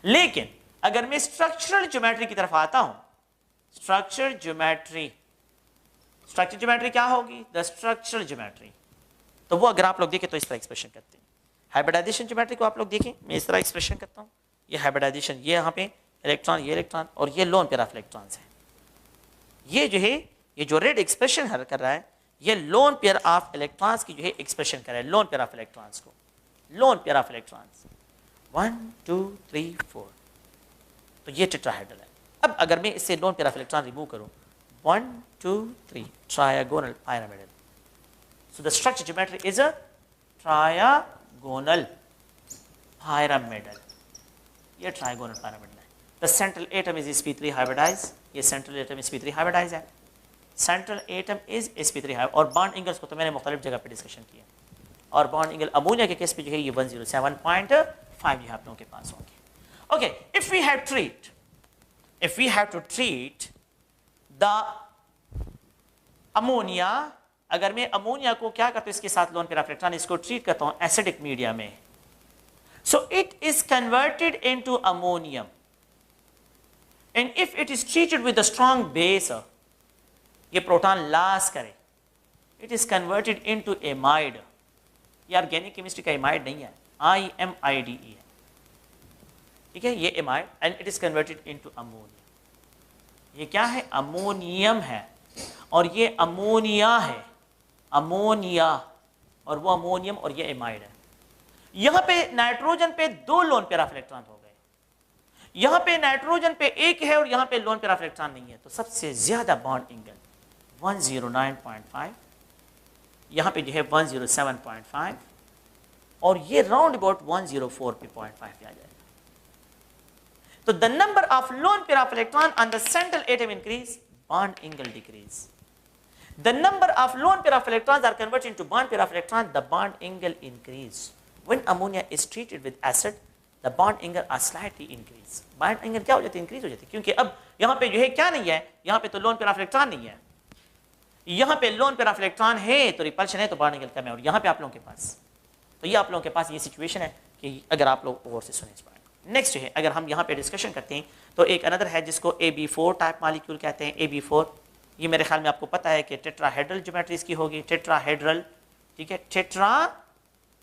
लेकिन अगर मैं स्ट्रक्चरल ज्योमेट्री की तरफ आता हूं, स्ट्रक्चर ज्योमेट्री, स्ट्रक्चर ज्योमेट्री क्या होगी, द स्ट्रक्चरल ज्योमेट्री, तो वो अगर आप लोग देखें तो इस तरह एक्सप्रेशन करते हैं। हाइब्रिडाइजेशन ज्योमेट्री को आप लोग देखें, मैं इस तरह एक्सप्रेशन करता हूं, ये हाइब्रिडाइजेशन, ये यहाँ पे इलेक्ट्रॉन, ये इलेक्ट्रॉन, और ये लोन पेयर ऑफ इलेक्ट्रॉन्स है। ये जो है, ये जो रेड एक्सप्रेशन कर रहा है, ये लोन पेयर ऑफ इलेक्ट्रॉन्स की जो है एक्सप्रेशन कर रहा है, लोन पेयर ऑफ इलेक्ट्रॉन्स को, लोन पेयर ऑफ इलेक्ट्रॉन्स 1 2 3 4, तो ये टेट्राहेड्रल है। अब अगर मैं इससे loan pair of electron remove करूं, 1 2 3, trigonal pyramidal, so the structure geometry is a trigonal pyramidal, ये ट्रायगोनल pyramidal है। the central atom is sp3 hybridized, ये central atom sp3 hybridized है, सेंट्रल एटम इज sp3 है। और bond angles को तो मैंने मुख्तलिफ जगह पे डिस्कशन किया, और बॉन्ड एंगल अमोनिया के केस पे जो है ये 107.5 जो आप लोगों के पास होंगे। Okay, if we have to treat the ammonia, अगर मैं अमोनिया को क्या करता हूं, इसके साथ लोन पेयर ऑफ इलेक्ट्रॉन, इसको ट्रीट करता हूं एसिडिक मीडिया में, so it is converted into ammonium, and if it is treated with a strong base, ये प्रोटॉन लॉस करे, it is converted into amide. ये ऑर्गेनिक केमिस्ट्री का amide नहीं है, IMIDE है, ठीक है, ये amide, and it is converted into ammonia. ये क्या है, अमोनियम है, और ये अमोनिया है, अमोनिया, और वो अमोनियम, और ये एमाइड है। यहां पे नाइट्रोजन पे 2 लोन पेयर ऑफ इलेक्ट्रॉन हो गए, यहां पे नाइट्रोजन पे 1 है और यहां पे लोन पेयर ऑफ इलेक्ट्रॉन नहीं है, तो सबसे ज्यादा बॉन्ड एंगल 109.5, यहां पे जो है 107.5, और ये राउंड अबाउट 104 पे 0.5 पे आ जाएगा। तो the number of lone pair of electron on the central atom increase, bond angle decrease. The number of lone pair of electrons are converted into bond pair of electron, the bond angle increase. When ammonia is treated with acid, the bond angle are slightly increase. Bond angle क्या हो जाती है, increase हो जाती है, क्योंकि अब यहां पे जो है क्या नहीं है, यहां पे तो लोन पेयर ऑफ इलेक्ट्रॉन नहीं है, यहां पे लोन पेयर ऑफ इलेक्ट्रॉन है तो रिपल्शन है, तो बॉन्ड एंगल कम है, और यहां पे आप लोगों के पास, तो ये आप लोगों के पास ये सिचुएशन है कि अगर आप लोग गौर से सुने इस बात। नेक्स्ट है, अगर हम यहां पे डिस्कशन करते हैं तो एक अनदर है जिसको Ab4 टाइप मॉलिक्यूल कहते हैं। Ab4, ये मेरे ख्याल में आपको पता है कि टेट्राहेड्रल ज्योमेट्री इसकी होगी, टेट्राहेड्रल, ठीक है,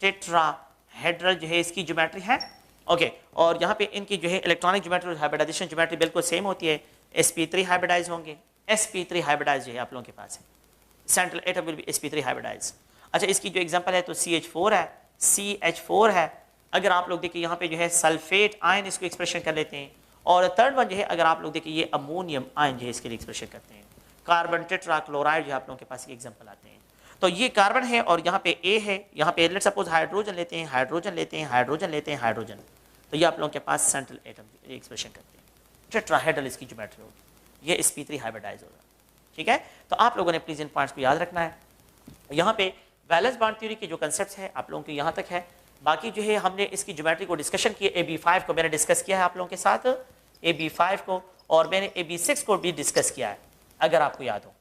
टेट्राहेड्रल जो है इसकी ज्योमेट्री है। ओके, और यहाँ पे इनकी जो है इलेक्ट्रॉनिक ज्योमेट्री और हाइब्रिडाइजेशन ज्योमेट्री बिल्कुल सेम होती है, sp3 हाइब्रिडाइज होंगे, sp3 हाइब्रिडाइज जो है आप लोगों के पास है, central atom will be sp3 hybridize. अच्छा, इसकी जो एग्जांपल है तो CH4 है, CH4 है। अगर आप लोग देखिए यहाँ पे जो है सल्फेट आयन इसको एक्सप्रेशन कर लेते हैं, और थर्ड वन जो है अगर आप लोग देखिए ये अमोनियम आयन जो है इसके लिए एक्सप्रेशन करते हैं, कार्बन टेट्राक्लोराइड जो आप लोगों के पास एग्जांपल आते हैं। तो ये कार्बन है और यहाँ पे A है, यहाँ पे लेट्स सपोज हाइड्रोजन लेते हैं, हाइड्रोजन लेते हैं, हाइड्रोजन लेते हैं, हाइड्रोजन, तो ये आप लोगों के पास सेंट्रल एटम एक्सप्रेशन करते हैं, टेट्राहेड्रल इसकी ज्योमेट्री होगी, ये sp3 हाइब्रिडाइज होगा। ठीक है, तो आप लोगों ने प्लीज इन पॉइंट्स को याद रखना है। यहाँ पे वैलेंस बॉन्ड थ्योरी के जो कंसेप्ट है आप लोगों के यहाँ तक है, बाकी जो है हमने इसकी ज्योमेट्री को डिस्कशन किया, AB5 को मैंने डिस्कस किया है आप लोगों के साथ, AB5 को, और मैंने AB6 को भी डिस्कस किया है अगर आपको याद हो।